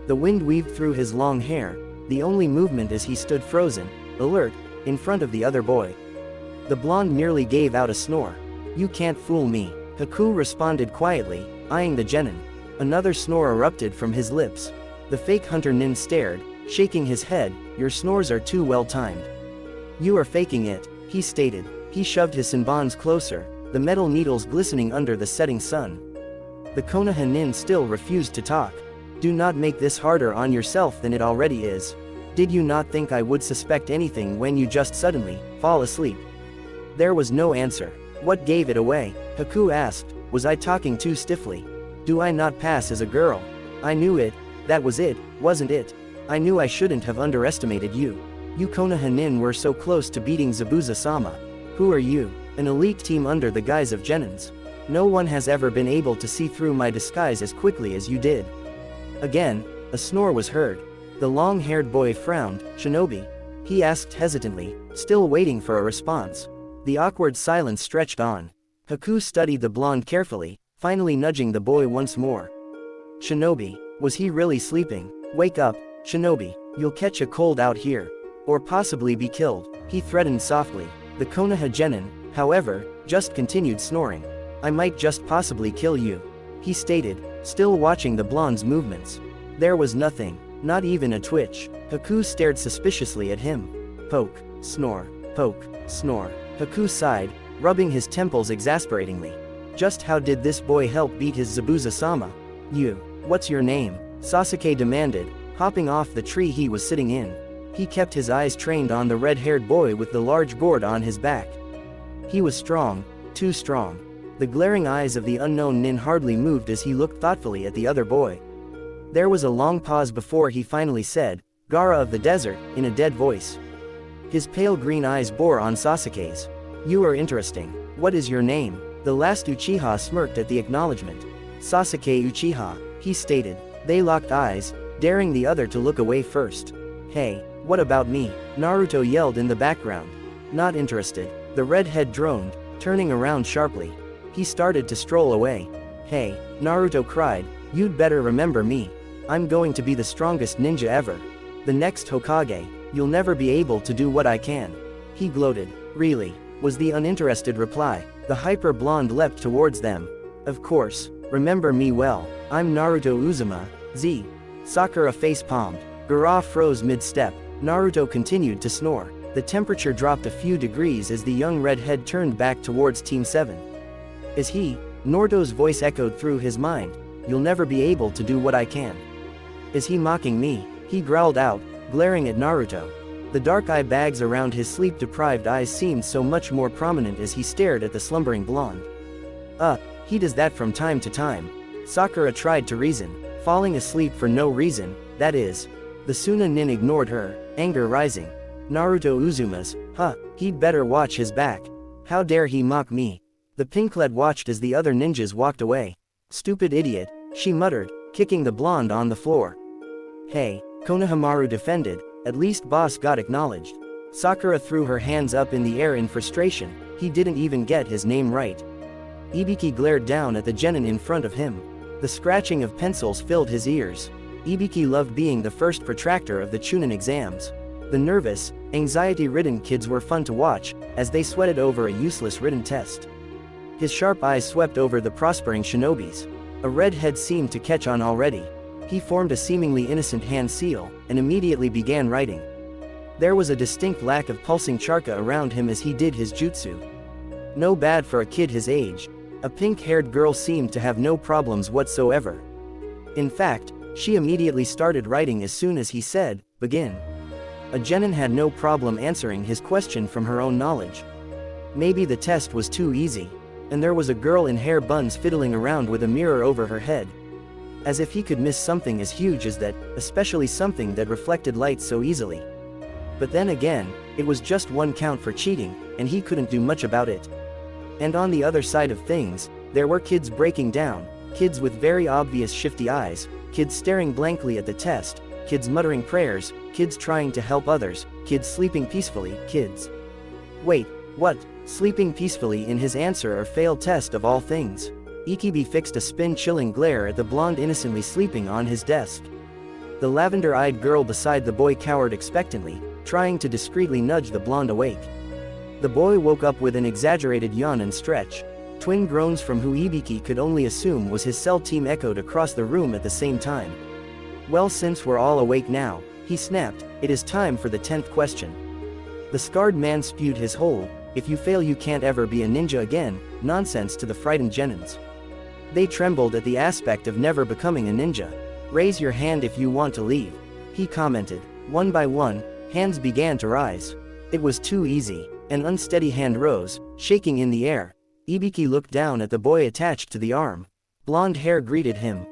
The wind weaved through his long hair, the only movement as he stood frozen, alert, in front of the other boy. The blonde merely gave out a snore. You can't fool me. Haku responded quietly, eyeing the genin. Another snore erupted from his lips. The fake Hunter Nin stared, shaking his head. Your snores are too well timed. You are faking it, he stated. He shoved his Senbons closer, the metal needles glistening under the setting sun. The Konoha Nin still refused to talk. Do not make this harder on yourself than it already is. Did you not think I would suspect anything when you just suddenly fall asleep? There was no answer. What gave it away? Haku asked. Was I talking too stiffly? Do I not pass as a girl? I knew it. That was it, wasn't it? I knew I shouldn't have underestimated you. You Konoha Nin were so close to beating Zabuza-sama. Who are you? An elite team under the guise of genins. No one has ever been able to see through my disguise as quickly as you did. Again, a snore was heard. The long-haired boy frowned. Shinobi? He asked hesitantly, still waiting for a response. The awkward silence stretched on. Haku studied the blonde carefully, finally nudging the boy once more. Shinobi, was he really sleeping? Wake up, Shinobi, you'll catch a cold out here. Or possibly be killed, he threatened softly. The Konoha genin, however, just continued snoring. I might just possibly kill you, he stated, still watching the blonde's movements. There was nothing, not even a twitch. Haku stared suspiciously at him. Poke, snore, poke, snore. Haku sighed, rubbing his temples exasperatingly. Just how did this boy help beat his Zabuza-sama? You, what's your name? Sasuke demanded, hopping off the tree he was sitting in. He kept his eyes trained on the red-haired boy with the large gourd on his back. He was strong, too strong. The glaring eyes of the unknown nin hardly moved as he looked thoughtfully at the other boy. There was a long pause before he finally said, Gaara of the desert, in a dead voice. His pale green eyes bore on Sasuke's. You are interesting. What is your name? The last Uchiha smirked at the acknowledgement. Sasuke Uchiha, he stated. They locked eyes, daring the other to look away first. Hey, what about me? Naruto yelled in the background. Not interested. The redhead droned, turning around sharply. He started to stroll away. Hey, Naruto cried, you'd better remember me. I'm going to be the strongest ninja ever. The next Hokage, you'll never be able to do what I can. He gloated. Really? Was the uninterested reply. The hyper-blonde leapt towards them. Of course, remember me well. I'm Naruto Uzuma, Z. Sakura face-palmed. Gaara froze mid-step. Naruto continued to snore. The temperature dropped a few degrees as the young redhead turned back towards Team 7. Is he? Naruto's voice echoed through his mind. You'll never be able to do what I can. Is he mocking me? He growled out, glaring at Naruto. The dark eye bags around his sleep-deprived eyes seemed so much more prominent as he stared at the slumbering blonde. He does that from time to time. Sakura tried to reason. Falling asleep for no reason, that is. The Suna-nin ignored her, anger rising. Naruto Uzuma's, he'd better watch his back. How dare he mock me? The pink-led watched as the other ninjas walked away. Stupid idiot, she muttered, kicking the blonde on the floor. Hey, Konohamaru defended, at least boss got acknowledged. Sakura threw her hands up in the air in frustration, he didn't even get his name right. Ibiki glared down at the genin in front of him. The scratching of pencils filled his ears. Ibiki loved being the first protractor of the Chunin exams. The nervous, anxiety-ridden kids were fun to watch, as they sweated over a useless written test. His sharp eyes swept over the prospering shinobis. A redhead seemed to catch on already. He formed a seemingly innocent hand seal, and immediately began writing. There was a distinct lack of pulsing charka around him as he did his jutsu. No bad for a kid his age. A pink-haired girl seemed to have no problems whatsoever. In fact, she immediately started writing as soon as he said, begin. A genin had no problem answering his question from her own knowledge. Maybe the test was too easy. And there was a girl in hair buns fiddling around with a mirror over her head. As if he could miss something as huge as that, especially something that reflected light so easily. But then again, it was just one count for cheating, and he couldn't do much about it. And on the other side of things, there were kids breaking down, kids with very obvious shifty eyes, kids staring blankly at the test, kids muttering prayers, kids trying to help others, kids sleeping peacefully, kids. Wait, what? Sleeping peacefully in his answer or fail test of all things. Ikibi fixed a spin-chilling glare at the blonde innocently sleeping on his desk. The lavender-eyed girl beside the boy cowered expectantly, trying to discreetly nudge the blonde awake. The boy woke up with an exaggerated yawn and stretch. Twin groans from who Ibiki could only assume was his cell team echoed across the room at the same time. Well, since we're all awake now, he snapped, it is time for the 10th question. The scarred man spewed his whole, if you fail you can't ever be a ninja again, nonsense to the frightened genins. They trembled at the aspect of never becoming a ninja. Raise your hand if you want to leave, he commented. One by one, hands began to rise. It was too easy. An unsteady hand rose, shaking in the air. Ibiki looked down at the boy attached to the arm. Blonde hair greeted him.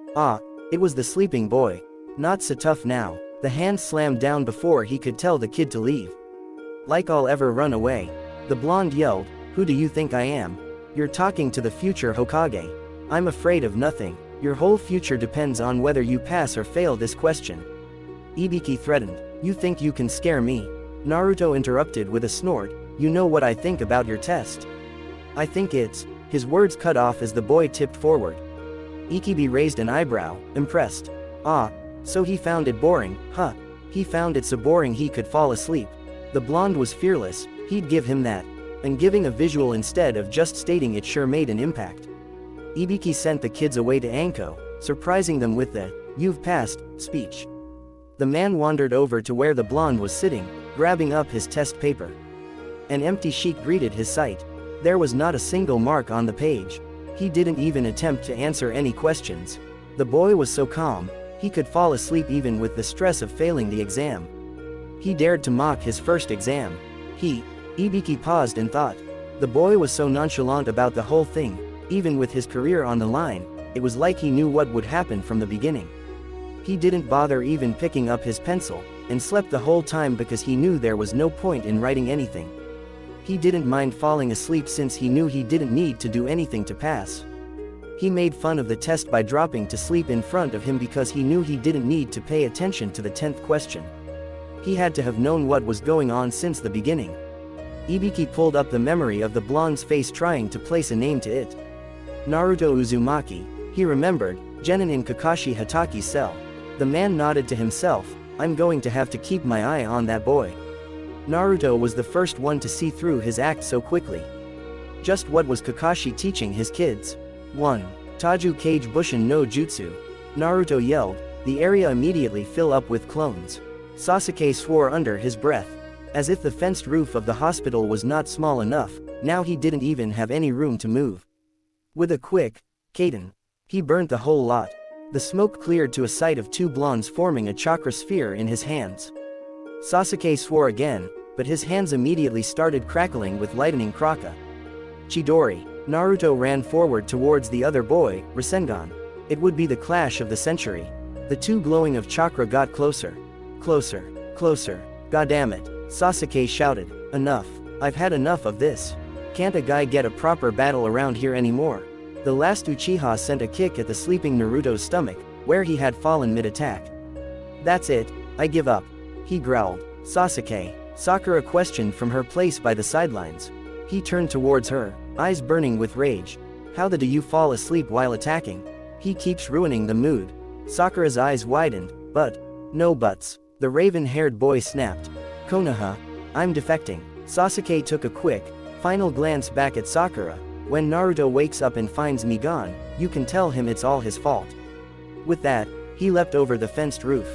It was the sleeping boy. Not so tough now. The hand slammed down before he could tell the kid to leave. Like I'll ever run away. The blonde yelled, who do you think I am? You're talking to the future Hokage. I'm afraid of nothing. Your whole future depends on whether you pass or fail this question. Ibiki threatened, you think you can scare me? Naruto interrupted with a snort, you know what I think about your test. I think it's, his words cut off as the boy tipped forward. Ikibi raised an eyebrow, impressed. So he found it boring, huh? He found it so boring he could fall asleep. The blonde was fearless, he'd give him that. And giving a visual instead of just stating it sure made an impact. Ibiki sent the kids away to Anko, surprising them with the, you've passed, speech. The man wandered over to where the blonde was sitting, grabbing up his test paper. An empty sheet greeted his sight. There was not a single mark on the page. He didn't even attempt to answer any questions. The boy was so calm, he could fall asleep even with the stress of failing the exam. He dared to mock his first exam. Ibiki paused and thought. The boy was so nonchalant about the whole thing, even with his career on the line, it was like he knew what would happen from the beginning. He didn't bother even picking up his pencil, and slept the whole time because he knew there was no point in writing anything. He didn't mind falling asleep since he knew he didn't need to do anything to pass. He made fun of the test by dropping to sleep in front of him because he knew he didn't need to pay attention to the 10th question. He had to have known what was going on since the beginning. Ibiki pulled up the memory of the blonde's face trying to place a name to it. Naruto Uzumaki, he remembered, Genin in Kakashi Hataki's cell. The man nodded to himself, I'm going to have to keep my eye on that boy. Naruto was the first one to see through his act so quickly. Just what was Kakashi teaching his kids? 1. Taju Kage Bushin no Jutsu. Naruto yelled, the area immediately fill up with clones. Sasuke swore under his breath. As if the fenced roof of the hospital was not small enough, now he didn't even have any room to move. With a quick, Kaden. He burnt the whole lot. The smoke cleared to a sight of two blondes forming a chakra sphere in his hands. Sasuke swore again, but his hands immediately started crackling with lightning Kraka. Chidori. Naruto ran forward towards the other boy, Rasengan. It would be the clash of the century. The two glowing of chakra got closer. Closer. Closer. Goddammit. Sasuke shouted. Enough. I've had enough of this. Can't a guy get a proper battle around here anymore? The last Uchiha sent a kick at the sleeping Naruto's stomach, where he had fallen mid-attack. That's it, I give up. He growled. Sasuke. Sakura questioned from her place by the sidelines. He turned towards her, eyes burning with rage. How the do you fall asleep while attacking? He keeps ruining the mood. Sakura's eyes widened, but, no buts. The raven-haired boy snapped. Konoha, I'm defecting. Sasuke took a quick, final glance back at Sakura. When Naruto wakes up and finds me gone, you can tell him it's all his fault. With that, he leapt over the fenced roof.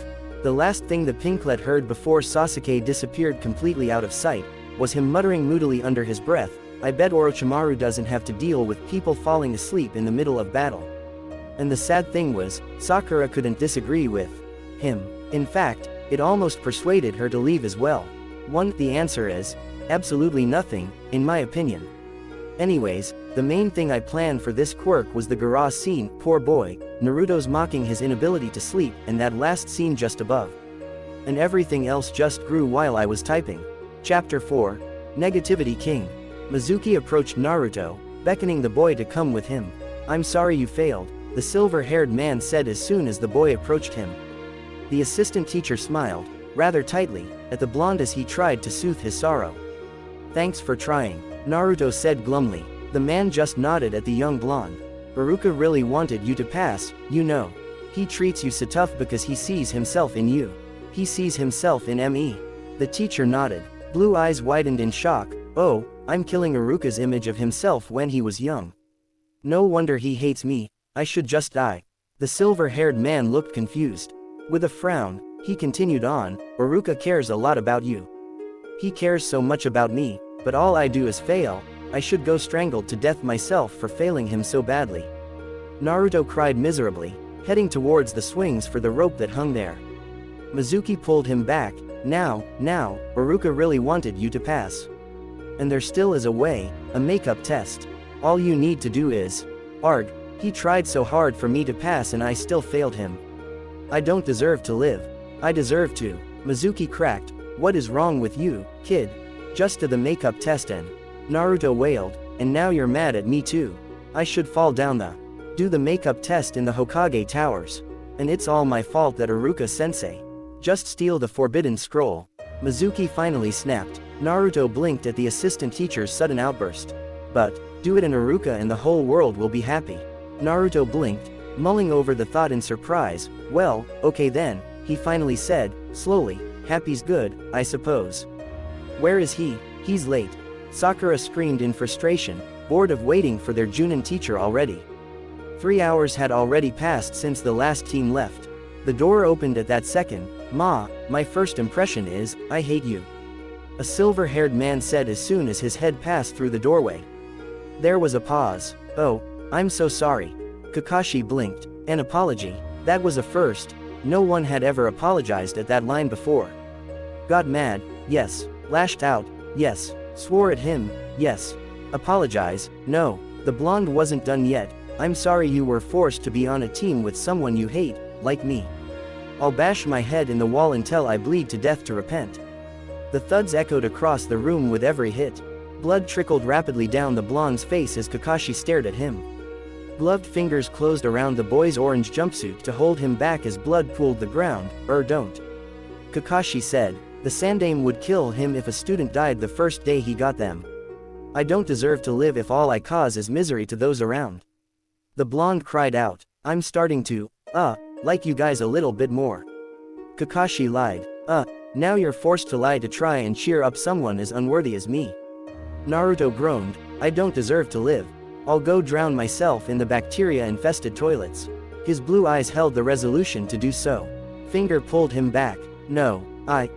The last thing the pinklet heard before Sasuke disappeared completely out of sight, was him muttering moodily under his breath, I bet Orochimaru doesn't have to deal with people falling asleep in the middle of battle. And the sad thing was, Sakura couldn't disagree with him. In fact, it almost persuaded her to leave as well. The answer is, absolutely nothing, in my opinion. Anyways, the main thing I planned for this quirk was the garage scene, poor boy, Naruto's mocking his inability to sleep, and that last scene just above. And everything else just grew while I was typing. Chapter 4. Negativity King. Mizuki approached Naruto, beckoning the boy to come with him. I'm sorry you failed, the silver-haired man said as soon as the boy approached him. The assistant teacher smiled, rather tightly, at the blonde as he tried to soothe his sorrow. Thanks for trying, Naruto said glumly. The man just nodded at the young blonde. Iruka really wanted you to pass, you know. He treats you so tough because he sees himself in you. He sees himself in me. The teacher nodded. Blue eyes widened in shock. Oh, I'm killing Iruka's image of himself when he was young. No wonder he hates me, I should just die. The silver-haired man looked confused. With a frown, he continued on, Iruka cares a lot about you. He cares so much about me, but all I do is fail. I should go strangled to death myself for failing him so badly. Naruto cried miserably, heading towards the swings for the rope that hung there. Mizuki pulled him back. Now, Iruka really wanted you to pass. And there still is a way, a makeup test. All you need to do is, Arg, he tried so hard for me to pass and I still failed him. I don't deserve to live. I deserve to. Mizuki cracked. What is wrong with you, kid? Just to the makeup test and Naruto wailed, and now you're mad at me too. I should fall down do the makeup test in the Hokage towers. And it's all my fault that Iruka-sensei. Just steal the forbidden scroll. Mizuki finally snapped. Naruto blinked at the assistant teacher's sudden outburst. But, do it and Iruka and the whole world will be happy. Naruto blinked, mulling over the thought in surprise. Well, okay then, he finally said, slowly, happy's good, I suppose. Where is he? He's late. Sakura screamed in frustration, bored of waiting for their Junin teacher already. 3 hours had already passed since the last team left. The door opened at that second. Ma, my first impression is, I hate you. A silver-haired man said as soon as his head passed through the doorway. There was a pause. Oh, I'm so sorry. Kakashi blinked. An apology? That was a first. No one had ever apologized at that line before. Got mad? Yes. Lashed out? Yes. Swore at him? Yes. Apologize? No. The blonde wasn't done yet. I'm sorry you were forced to be on a team with someone you hate, like me. I'll bash my head in the wall until I bleed to death to repent. The thuds echoed across the room with every hit. Blood trickled rapidly down the blonde's face as Kakashi stared at him. Gloved fingers closed around the boy's orange jumpsuit to hold him back as blood pooled the ground. Don't. Kakashi said. The Sandaime would kill him if a student died the first day he got them. I don't deserve to live if all I cause is misery to those around. The blonde cried out, I'm starting to, like you guys a little bit more. Kakashi lied, now you're forced to lie to try and cheer up someone as unworthy as me. Naruto groaned, I don't deserve to live. I'll go drown myself in the bacteria-infested toilets. His blue eyes held the resolution to do so. Finger pulled him back. No, I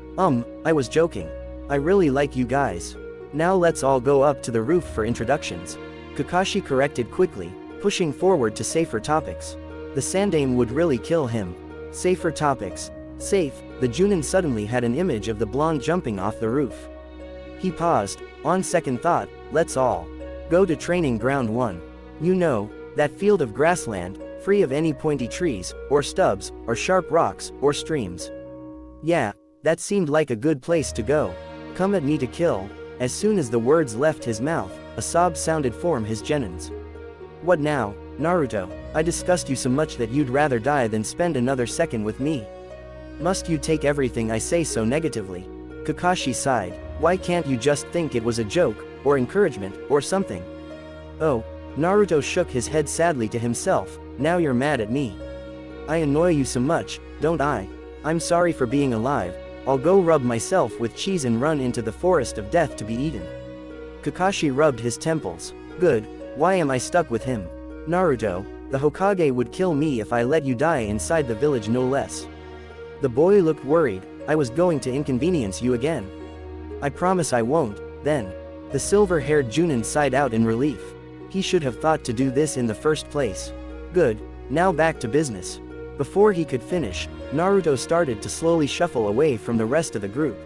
was joking. I really like you guys. Now let's all go up to the roof for introductions. Kakashi corrected quickly, pushing forward to safer topics. The Sandaime would really kill him. Safer topics. Safe, the Junin suddenly had an image of the blonde jumping off the roof. He paused. On second thought, let's all go to training ground 1. You know, that field of grassland, free of any pointy trees, or stubs, or sharp rocks, or streams. Yeah, that seemed like a good place to go. Come at me to kill. As soon as the words left his mouth, a sob sounded from his genins. What now, Naruto? I disgust you so much that you'd rather die than spend another second with me. Must you take everything I say so negatively? Kakashi sighed. Why can't you just think it was a joke, or encouragement, or something? Oh, Naruto shook his head sadly to himself, now you're mad at me. I annoy you so much, don't I? I'm sorry for being alive. I'll go rub myself with cheese and run into the forest of death to be eaten. Kakashi rubbed his temples. Good, why am I stuck with him? Naruto, the Hokage would kill me if I let you die inside the village no less. The boy looked worried. I was going to inconvenience you again. I promise I won't, then. The silver-haired Junin sighed out in relief. He should have thought to do this in the first place. Good, now back to business. Before he could finish, Naruto started to slowly shuffle away from the rest of the group.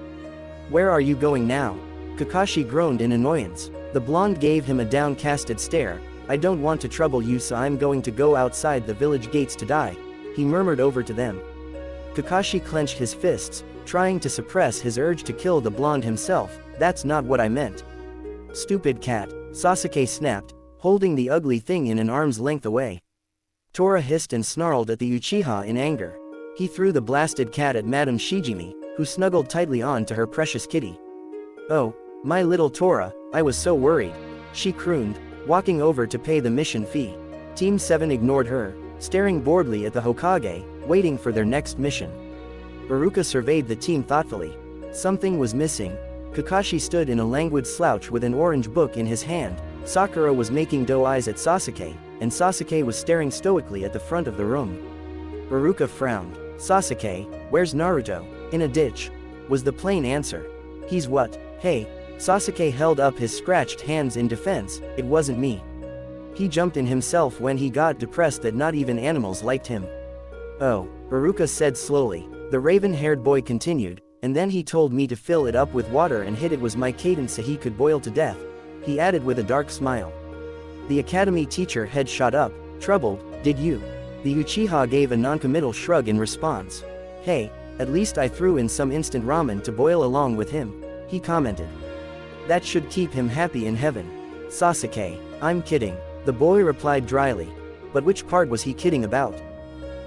Where are you going now? Kakashi groaned in annoyance. The blonde gave him a downcasted stare. I don't want to trouble you, so I'm going to go outside the village gates to die. He murmured over to them. Kakashi clenched his fists, trying to suppress his urge to kill the blonde himself. That's not what I meant. Stupid cat, Sasuke snapped, holding the ugly thing in an arm's length away. Tora hissed and snarled at the Uchiha in anger. He threw the blasted cat at Madame Shijimi, who snuggled tightly on to her precious kitty. Oh, my little Tora, I was so worried. She crooned, walking over to pay the mission fee. Team 7 ignored her, staring boredly at the Hokage, waiting for their next mission. Iruka surveyed the team thoughtfully. Something was missing. Kakashi stood in a languid slouch with an orange book in his hand. Sakura was making doe eyes at Sasuke, and Sasuke was staring stoically at the front of the room. Iruka frowned. Sasuke, where's Naruto? In a ditch, was the plain answer. He's what? Hey. Sasuke held up his scratched hands in defense. It wasn't me. He jumped in himself when he got depressed that not even animals liked him. Oh, Iruka said slowly. The raven-haired boy continued, and then he told me to fill it up with water and hit it was my cadence so he could boil to death. He added with a dark smile. The academy teacher head shot up, troubled. Did you? The Uchiha gave a noncommittal shrug in response. Hey, at least I threw in some instant ramen to boil along with him, he commented. That should keep him happy in heaven. Sasuke, I'm kidding, the boy replied dryly. But which part was he kidding about?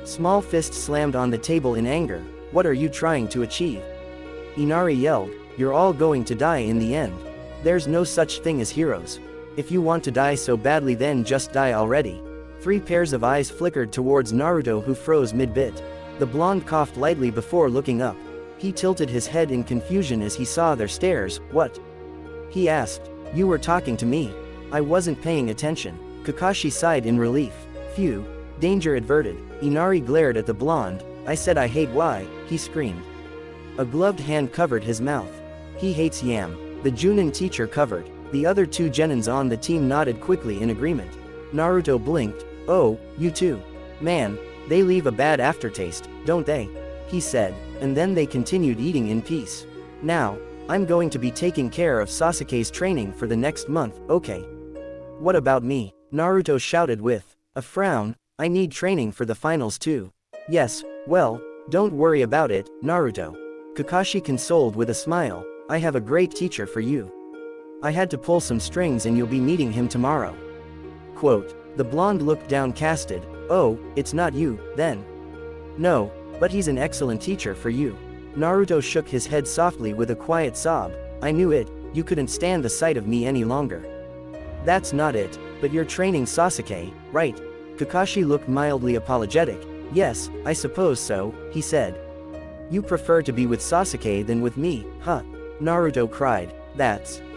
Small fist slammed on the table in anger. What are you trying to achieve? Inari yelled, you're all going to die in the end. There's no such thing as heroes. If you want to die so badly, then just die already. 3 pairs of eyes flickered towards Naruto, who froze mid-bit. The blonde coughed lightly before looking up. He tilted his head in confusion as he saw their stares. What? He asked. You were talking to me. I wasn't paying attention. Kakashi sighed in relief. Phew. Danger averted. Inari glared at the blonde. I said I hate why, he screamed. A gloved hand covered his mouth. He hates yam. The Junin teacher covered. The other 2 genins on the team nodded quickly in agreement. Naruto blinked. Oh, you too. Man, they leave a bad aftertaste, don't they? He said, and then they continued eating in peace. Now, I'm going to be taking care of Sasuke's training for the next month, okay? What about me? Naruto shouted with a frown. I need training for the finals too. Yes, well, don't worry about it, Naruto. Kakashi consoled with a smile. I have a great teacher for you. I had to pull some strings and you'll be meeting him tomorrow. Quote, the blonde looked downcasted. Oh, it's not you, then. No, but he's an excellent teacher for you. Naruto shook his head softly with a quiet sob. I knew it, you couldn't stand the sight of me any longer. That's not it, but you're training Sasuke, right? Kakashi looked mildly apologetic. Yes, I suppose so, he said. You prefer to be with Sasuke than with me, huh? Naruto cried.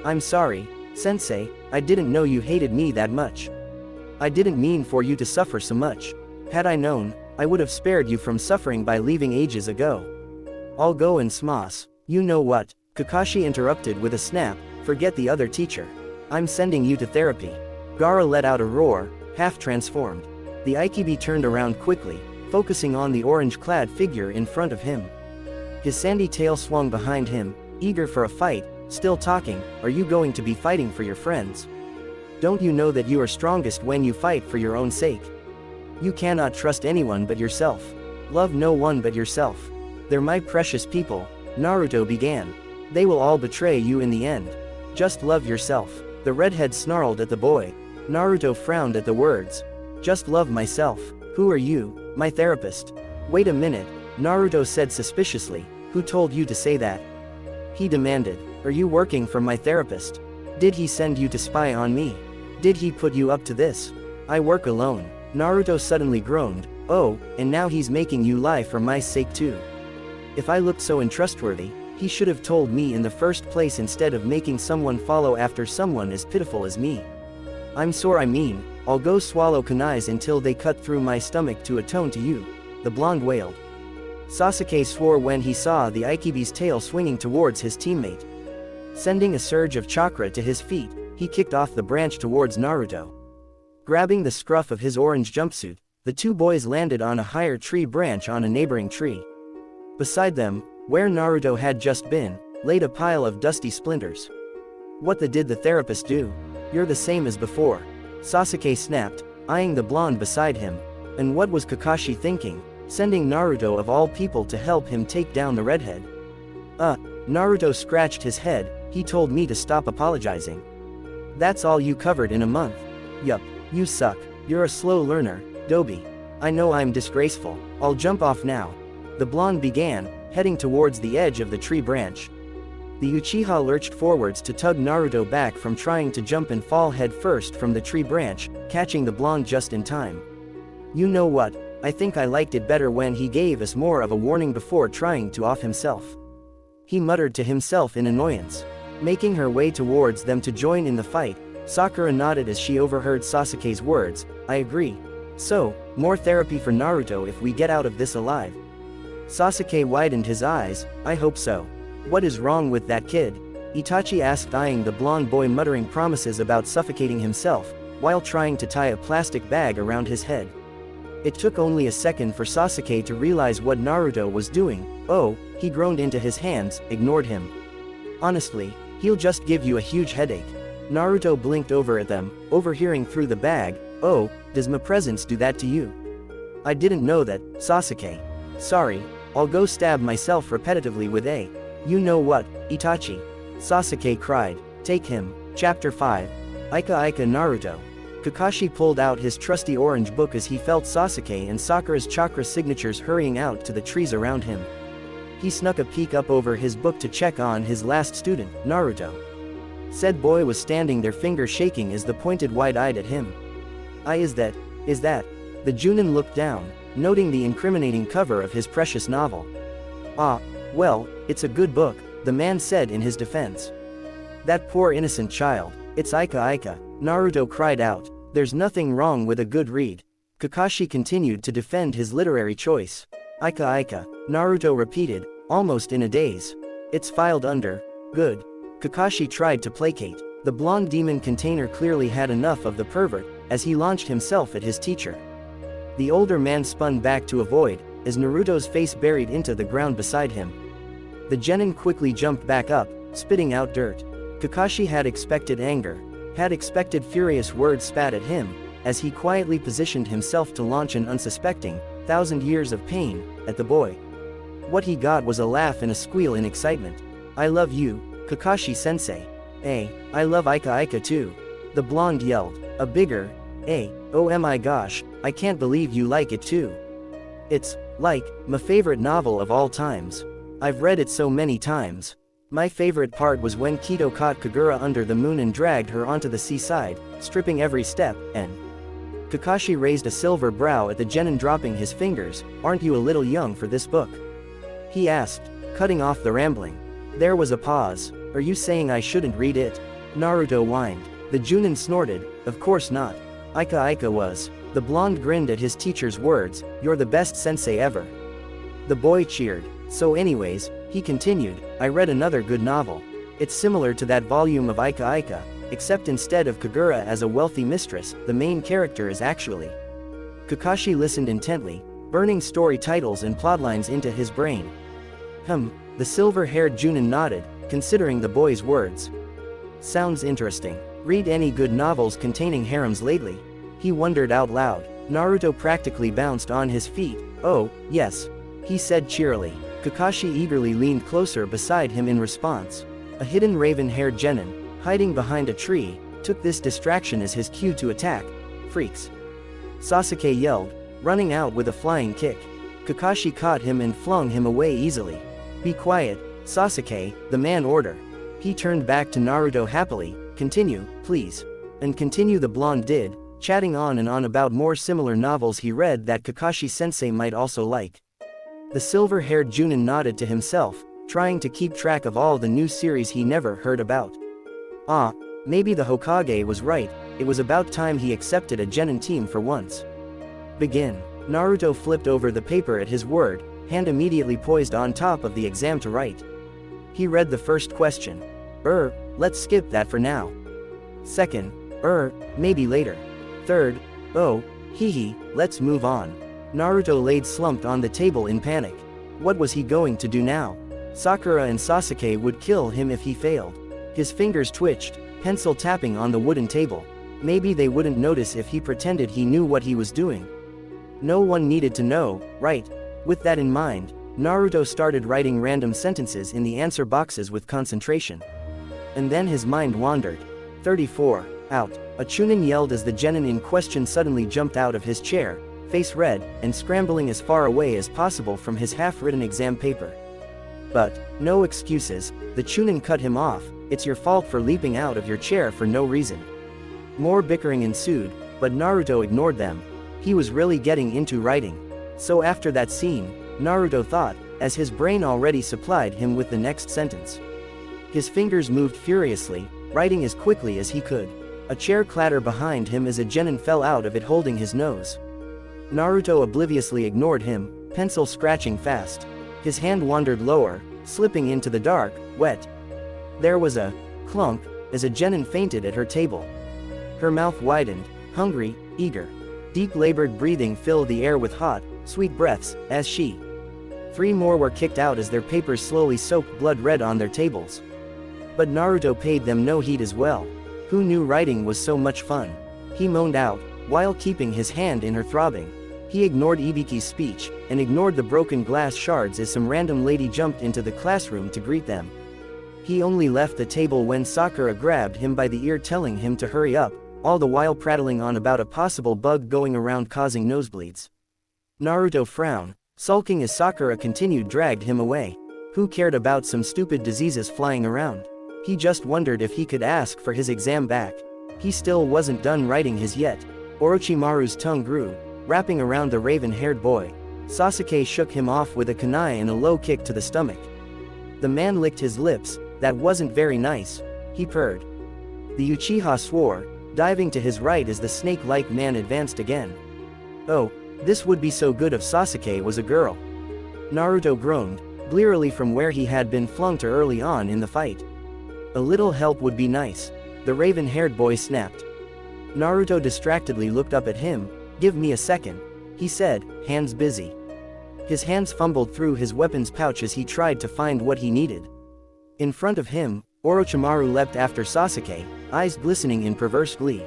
I'm sorry, sensei, I didn't know you hated me that much. I didn't mean for you to suffer so much. Had I known, I would have spared you from suffering by leaving ages ago. I'll go and smoss. You know what? Kakashi interrupted with a snap, forget the other teacher. I'm sending you to therapy. Gaara let out a roar, half transformed. The Aikibi turned around quickly, focusing on the orange-clad figure in front of him. His sandy tail swung behind him, eager for a fight, still talking, are you going to be fighting for your friends? Don't you know that you are strongest when you fight for your own sake? You cannot trust anyone but yourself. Love no one but yourself. They're my precious people, Naruto began. They will all betray you in the end. Just love yourself. The redhead snarled at the boy. Naruto frowned at the words. Just love myself. Who are you? My therapist. Wait a minute, Naruto said suspiciously. Who told you to say that? He demanded. Are you working for my therapist? Did he send you to spy on me? Did he put you up to this? I work alone. Naruto suddenly groaned. Oh, and now he's making you lie for my sake too. If I looked so untrustworthy, he should have told me in the first place instead of making someone follow after someone as pitiful as me. I'm sore, I'll go swallow kunais until they cut through my stomach to atone to you, the blonde wailed. Sasuke swore when he saw the Aikibi's tail swinging towards his teammate. Sending a surge of chakra to his feet, he kicked off the branch towards Naruto. Grabbing the scruff of his orange jumpsuit, the two boys landed on a higher tree branch on a neighboring tree. Beside them, where Naruto had just been, laid a pile of dusty splinters. What did the therapist do? You're the same as before. Sasuke snapped, eyeing the blonde beside him. And what was Kakashi thinking, sending Naruto of all people to help him take down the redhead? Naruto scratched his head, he told me to stop apologizing. That's all you covered in a month. Yup, you suck, you're a slow learner, Dobi. I know I'm disgraceful, I'll jump off now. The blonde began, heading towards the edge of the tree branch. The Uchiha lurched forwards to tug Naruto back from trying to jump and fall head first from the tree branch, catching the blonde just in time. You know what, I think I liked it better when he gave us more of a warning before trying to off himself. He muttered to himself in annoyance. Making her way towards them to join in the fight, Sakura nodded as she overheard Sasuke's words, I agree. So, more therapy for Naruto if we get out of this alive. Sasuke widened his eyes, I hope so. What is wrong with that kid? Itachi asked, eyeing the blonde boy muttering promises about suffocating himself, while trying to tie a plastic bag around his head. It took only a second for Sasuke to realize what Naruto was doing. Oh, he groaned into his hands, ignored him. Honestly, he'll just give you a huge headache. Naruto blinked over at them, overhearing through the bag, oh, does my presence do that to you? I didn't know that, Sasuke. Sorry, I'll go stab myself repetitively with a. You know what, Itachi? Sasuke cried. Take him. Chapter 5. Ika Ika Naruto. Kakashi pulled out his trusty orange book as he felt Sasuke and Sakura's chakra signatures hurrying out to the trees around him. He snuck a peek up over his book to check on his last student, Naruto. Said boy was standing there, fingers shaking as the pointed wide-eyed at him. Is that? The Junin looked down, noting the incriminating cover of his precious novel. Well, it's a good book, the man said in his defense. That poor innocent child, it's Ika Ika, Naruto cried out, there's nothing wrong with a good read. Kakashi continued to defend his literary choice. Ika Ika, Naruto repeated, almost in a daze. It's filed under, good. Kakashi tried to placate. The blonde demon container clearly had enough of the pervert, as he launched himself at his teacher. The older man spun back to avoid, as Naruto's face buried into the ground beside him. The genin quickly jumped back up, spitting out dirt. Kakashi had expected anger, had expected furious words spat at him, as he quietly positioned himself to launch an unsuspecting, 1,000 years of pain, at the boy. What he got was a laugh and a squeal in excitement. I love you, Kakashi-sensei. I love Ika Ika too. The blonde yelled, a bigger, oh my gosh, I can't believe you like it too. It's, like, my favorite novel of all times. I've read it so many times. My favorite part was when Kito caught Kagura under the moon and dragged her onto the seaside, stripping every step, and Kakashi raised a silver brow at the genin, dropping his fingers. Aren't you a little young for this book? He asked, cutting off the rambling. There was a pause. Are you saying I shouldn't read it? Naruto whined. The Junin snorted, of course not. Aika was. The blonde grinned at his teacher's words, you're the best sensei ever. The boy cheered. So anyways, he continued, I read another good novel. It's similar to that volume of Aika, except instead of Kagura as a wealthy mistress, the main character is actually. Kakashi listened intently, burning story titles and plotlines into his brain. The silver-haired Junin nodded, considering the boy's words. Sounds interesting. Read any good novels containing harems lately? He wondered out loud. Naruto practically bounced on his feet. Oh, yes. He said cheerily. Kakashi eagerly leaned closer beside him in response. A hidden raven-haired genin, hiding behind a tree, took this distraction as his cue to attack. Freaks! Sasuke yelled, running out with a flying kick. Kakashi caught him and flung him away easily. Be quiet, Sasuke, the man ordered. He turned back to Naruto happily. Continue, please. And continue the blonde did, chatting on and on about more similar novels he read that Kakashi-sensei might also like. The silver-haired Junin nodded to himself, trying to keep track of all the new series he never heard about. Ah, maybe the Hokage was right, it was about time he accepted a genin team for once. Begin. Naruto flipped over the paper at his word, hand immediately poised on top of the exam to write. He read the first question. Let's skip that for now. Second, maybe later. Third, oh, let's move on. Naruto laid slumped on the table in panic. What was he going to do now? Sakura and Sasuke would kill him if he failed. His fingers twitched, pencil tapping on the wooden table. Maybe they wouldn't notice if he pretended he knew what he was doing. No one needed to know, right? With that in mind, Naruto started writing random sentences in the answer boxes with concentration. And then his mind wandered. 34. Out. A Chunin yelled as the genin in question suddenly jumped out of his chair, face red, and scrambling as far away as possible from his half-written exam paper. But, no excuses, the Chunin cut him off. It's your fault for leaping out of your chair for no reason. More bickering ensued, but Naruto ignored them. He was really getting into writing. So after that scene, Naruto thought, as his brain already supplied him with the next sentence. His fingers moved furiously, writing as quickly as he could. A chair clattered behind him as a genin fell out of it holding his nose. Naruto obliviously ignored him, pencil scratching fast. His hand wandered lower, slipping into the dark, wet. There was a clunk, as a genin fainted at her table. Her mouth widened, hungry, eager. Deep labored breathing filled the air with hot, sweet breaths, as she. 3 more were kicked out as their papers slowly soaked blood red on their tables. But Naruto paid them no heed as well. Who knew writing was so much fun? He moaned out, while keeping his hand in her throbbing. He ignored Ibiki's speech, and ignored the broken glass shards as some random lady jumped into the classroom to greet them. He only left the table when Sakura grabbed him by the ear telling him to hurry up, all the while prattling on about a possible bug going around causing nosebleeds. Naruto frowned, sulking as Sakura continued dragged him away. Who cared about some stupid diseases flying around? He just wondered if he could ask for his exam back. He still wasn't done writing his yet. Orochimaru's tongue grew, wrapping around the raven-haired boy. Sasuke shook him off with a kunai and a low kick to the stomach. The man licked his lips. That wasn't very nice. He purred. The Uchiha swore, diving to his right as the snake-like man advanced again. Oh, this would be so good if Sasuke was a girl. Naruto groaned, blearily from where he had been flung to early on in the fight. A little help would be nice. The raven-haired boy snapped. Naruto distractedly looked up at him. Give me a second, he said, hands busy. His hands fumbled through his weapons pouch as he tried to find what he needed. In front of him, Orochimaru leapt after Sasuke, eyes glistening in perverse glee.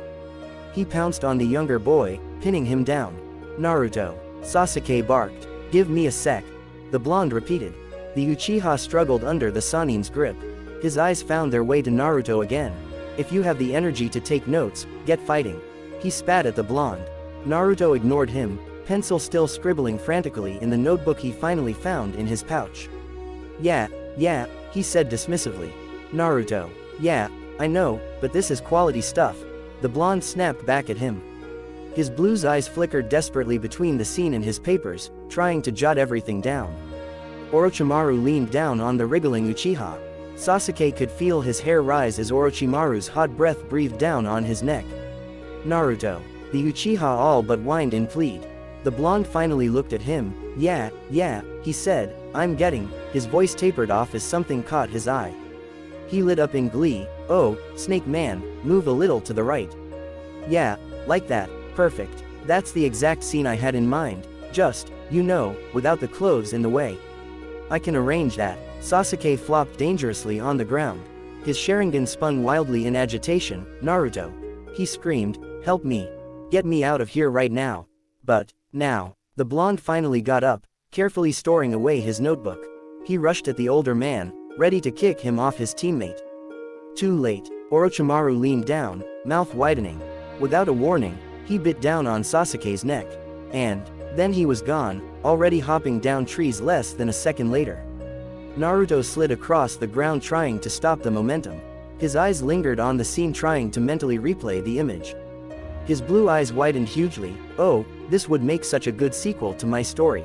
He pounced on the younger boy, pinning him down. Naruto, Sasuke barked. Give me a sec. The blonde repeated. The Uchiha struggled under the Sanin's grip. His eyes found their way to Naruto again. If you have the energy to take notes, get fighting. He spat at the blonde. Naruto ignored him, pencil still scribbling frantically in the notebook he finally found in his pouch. Yeah, he said dismissively. Naruto. Yeah, I know, but this is quality stuff. The blonde snapped back at him. His blue eyes flickered desperately between the scene and his papers, trying to jot everything down. Orochimaru leaned down on the wriggling Uchiha. Sasuke could feel his hair rise as Orochimaru's hot breath breathed down on his neck. Naruto. The Uchiha all but whined in plead. The blonde finally looked at him. Yeah, he said, I'm getting. His voice tapered off as something caught his eye. He lit up in glee. Oh, Snake Man, move a little to the right. Yeah, like that, perfect. That's the exact scene I had in mind, just, without the clothes in the way. I can arrange that. Sasuke flopped dangerously on the ground. His Sharingan spun wildly in agitation. Naruto. He screamed, help me. Get me out of here right now. But, now. The blonde finally got up, carefully storing away his notebook. He rushed at the older man, ready to kick him off his teammate. Too late. Orochimaru leaned down, mouth widening. Without a warning, he bit down on Sasuke's neck. And then he was gone, already hopping down trees less than a second later. Naruto slid across the ground trying to stop the momentum. His eyes lingered on the scene trying to mentally replay the image. His blue eyes widened hugely. Oh, this would make such a good sequel to my story.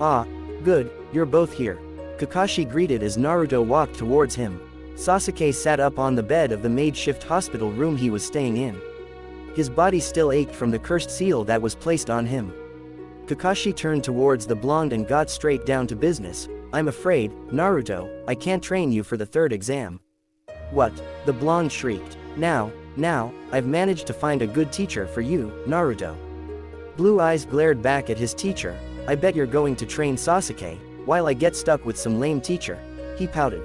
Ah, good, you're both here. Kakashi greeted as Naruto walked towards him. Sasuke sat up on the bed of the makeshift hospital room he was staying in. His body still ached from the cursed seal that was placed on him. Kakashi turned towards the blonde and got straight down to business. I'm afraid, Naruto, I can't train you for the third exam. What? The blonde shrieked. Now, I've managed to find a good teacher for you, Naruto. Blue eyes glared back at his teacher. I bet you're going to train Sasuke, while I get stuck with some lame teacher. He pouted.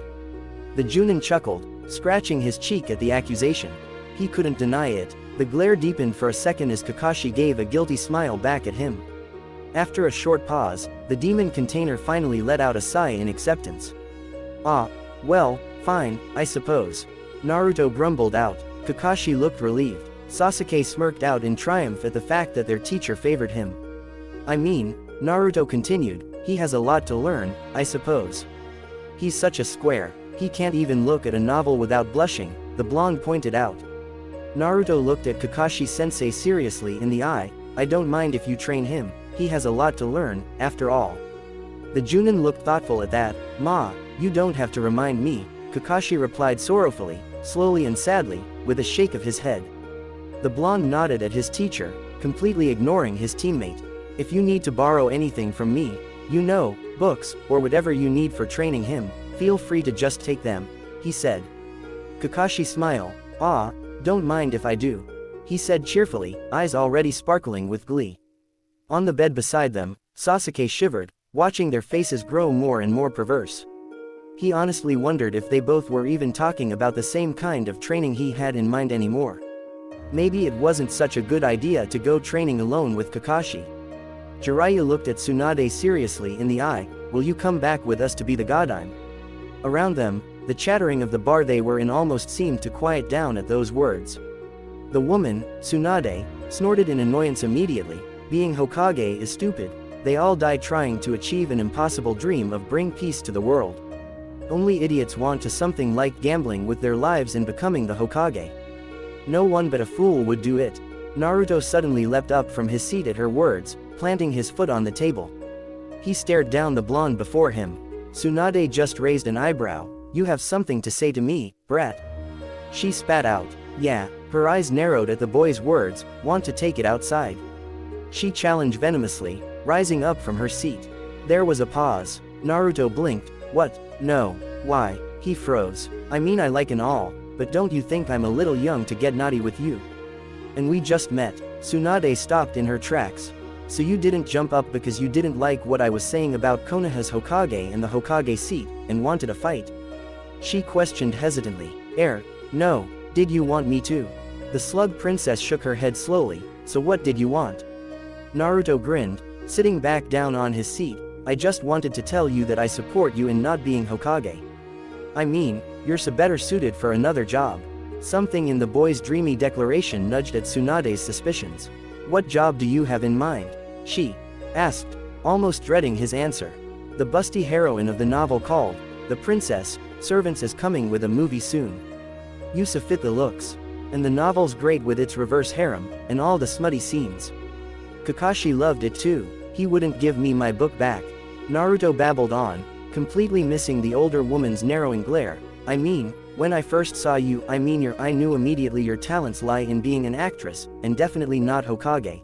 The Junin chuckled, scratching his cheek at the accusation. He couldn't deny it. The glare deepened for a second as Kakashi gave a guilty smile back at him. After a short pause, the demon container finally let out a sigh in acceptance. Ah, well, fine, I suppose. Naruto grumbled out. Kakashi looked relieved. Sasuke smirked out in triumph at the fact that their teacher favored him. I mean, Naruto continued, he has a lot to learn, I suppose. He's such a square, he can't even look at a novel without blushing, the blonde pointed out. Naruto looked at Kakashi-sensei seriously in the eye. I don't mind if you train him, he has a lot to learn, after all. The Junin looked thoughtful at that. Ma, you don't have to remind me, Kakashi replied sorrowfully, slowly and sadly, with a shake of his head. The blonde nodded at his teacher, completely ignoring his teammate. If you need to borrow anything from me, books, or whatever you need for training him, feel free to just take them, he said. Kakashi smiled. Ah, don't mind if I do, he said cheerfully, eyes already sparkling with glee. On the bed beside them, Sasuke shivered, watching their faces grow more and more perverse. He honestly wondered if they both were even talking about the same kind of training he had in mind anymore. Maybe it wasn't such a good idea to go training alone with Kakashi. Jiraiya looked at Tsunade seriously in the eye. Will you come back with us to be the Godime? Around them, the chattering of the bar they were in almost seemed to quiet down at those words. The woman, Tsunade, snorted in annoyance immediately. Being Hokage is stupid. They all die trying to achieve an impossible dream of bring peace to the world. Only idiots want to something like gambling with their lives and becoming the Hokage. No one but a fool would do it. Naruto suddenly leapt up from his seat at her words, planting his foot on the table. He stared down the blonde before him. Tsunade just raised an eyebrow. You have something to say to me, brat? She spat out. Yeah, her eyes narrowed at the boy's words. Want to take it outside? She challenged venomously, rising up from her seat. There was a pause. Naruto blinked. What? No. Why? He froze. I mean, I like and all, but don't you think I'm a little young to get naughty with you? And we just met. Tsunade stopped in her tracks. So you didn't jump up because you didn't like what I was saying about Konoha's Hokage and the Hokage seat, and wanted a fight? She questioned hesitantly. No. Did you want me to? The slug princess shook her head slowly. So what did you want? Naruto grinned, sitting back down on his seat. I just wanted to tell you that I support you in not being Hokage. I mean, you're so better suited for another job. Something in the boy's dreamy declaration nudged at Tsunade's suspicions. What job do you have in mind? She asked, almost dreading his answer. The busty heroine of the novel called, The Princess, Servants is coming with a movie soon. Yusa fit the looks. And the novel's great with its reverse harem, and all the smutty scenes. Kakashi loved it too, he wouldn't give me my book back. Naruto babbled on, completely missing the older woman's narrowing glare. I mean, when I first saw you, I knew immediately your talents lie in being an actress, and definitely not Hokage.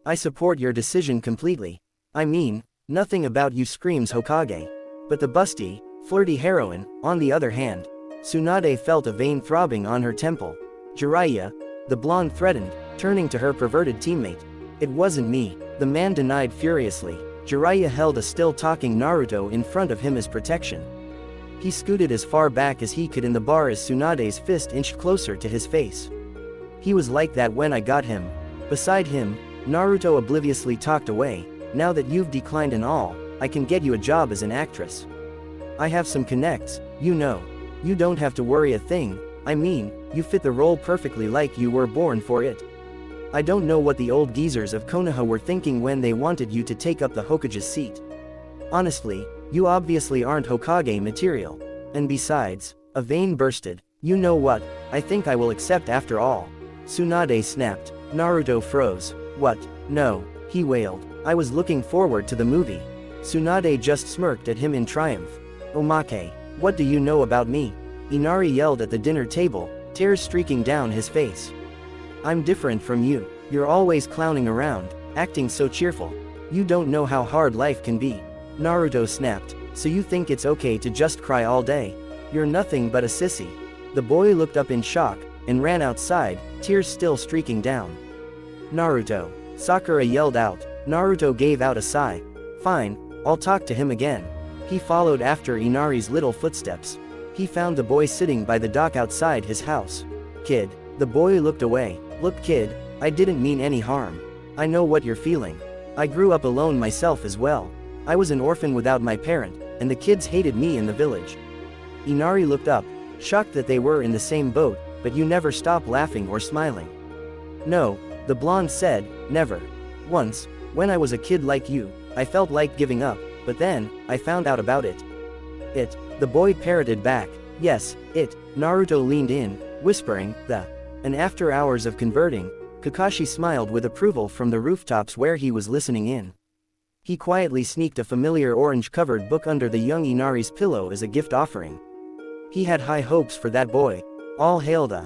I support your decision completely. I mean, nothing about you screams Hokage. But the busty, flirty heroine, on the other hand. Tsunade felt a vein throbbing on her temple. Jiraiya, the blonde threatened, turning to her perverted teammate. It wasn't me, the man denied furiously. Jiraiya held a still-talking Naruto in front of him as protection. He scooted as far back as he could in the bar as Tsunade's fist inched closer to his face. He was like that when I got him. Beside him, Naruto obliviously talked away. Now that you've declined and all, I can get you a job as an actress. I have some connects, you know. You don't have to worry a thing. I mean, you fit the role perfectly like you were born for it. I don't know what the old geezers of Konoha were thinking when they wanted you to take up the Hokage's seat. Honestly, you obviously aren't Hokage material. And besides, a vein bursted. You know what, I think I will accept after all. Tsunade snapped. Naruto froze. What? No, he wailed. I was looking forward to the movie. Tsunade just smirked at him in triumph. Omake, what do you know about me? Inari yelled at the dinner table, tears streaking down his face. I'm different from you. You're always clowning around, acting so cheerful. You don't know how hard life can be. Naruto snapped. So you think it's okay to just cry all day? You're nothing but a sissy. The boy looked up in shock, and ran outside, tears still streaking down. Naruto. Sakura yelled out. Naruto gave out a sigh. Fine, I'll talk to him again. He followed after Inari's little footsteps. He found the boy sitting by the dock outside his house. Kid. The boy looked away. Look kid, I didn't mean any harm. I know what you're feeling. I grew up alone myself as well. I was an orphan without my parent, and the kids hated me in the village. Inari looked up, shocked that they were in the same boat, but you never stop laughing or smiling. No, the blonde said, never. Once, when I was a kid like you, I felt like giving up, but then, I found out about it. It, the boy parroted back. Yes, it. Naruto leaned in, whispering, the. And after hours of converting, Kakashi smiled with approval from the rooftops where he was listening in. He quietly sneaked a familiar orange-covered book under the young Inari's pillow as a gift offering. He had high hopes for that boy. All hail the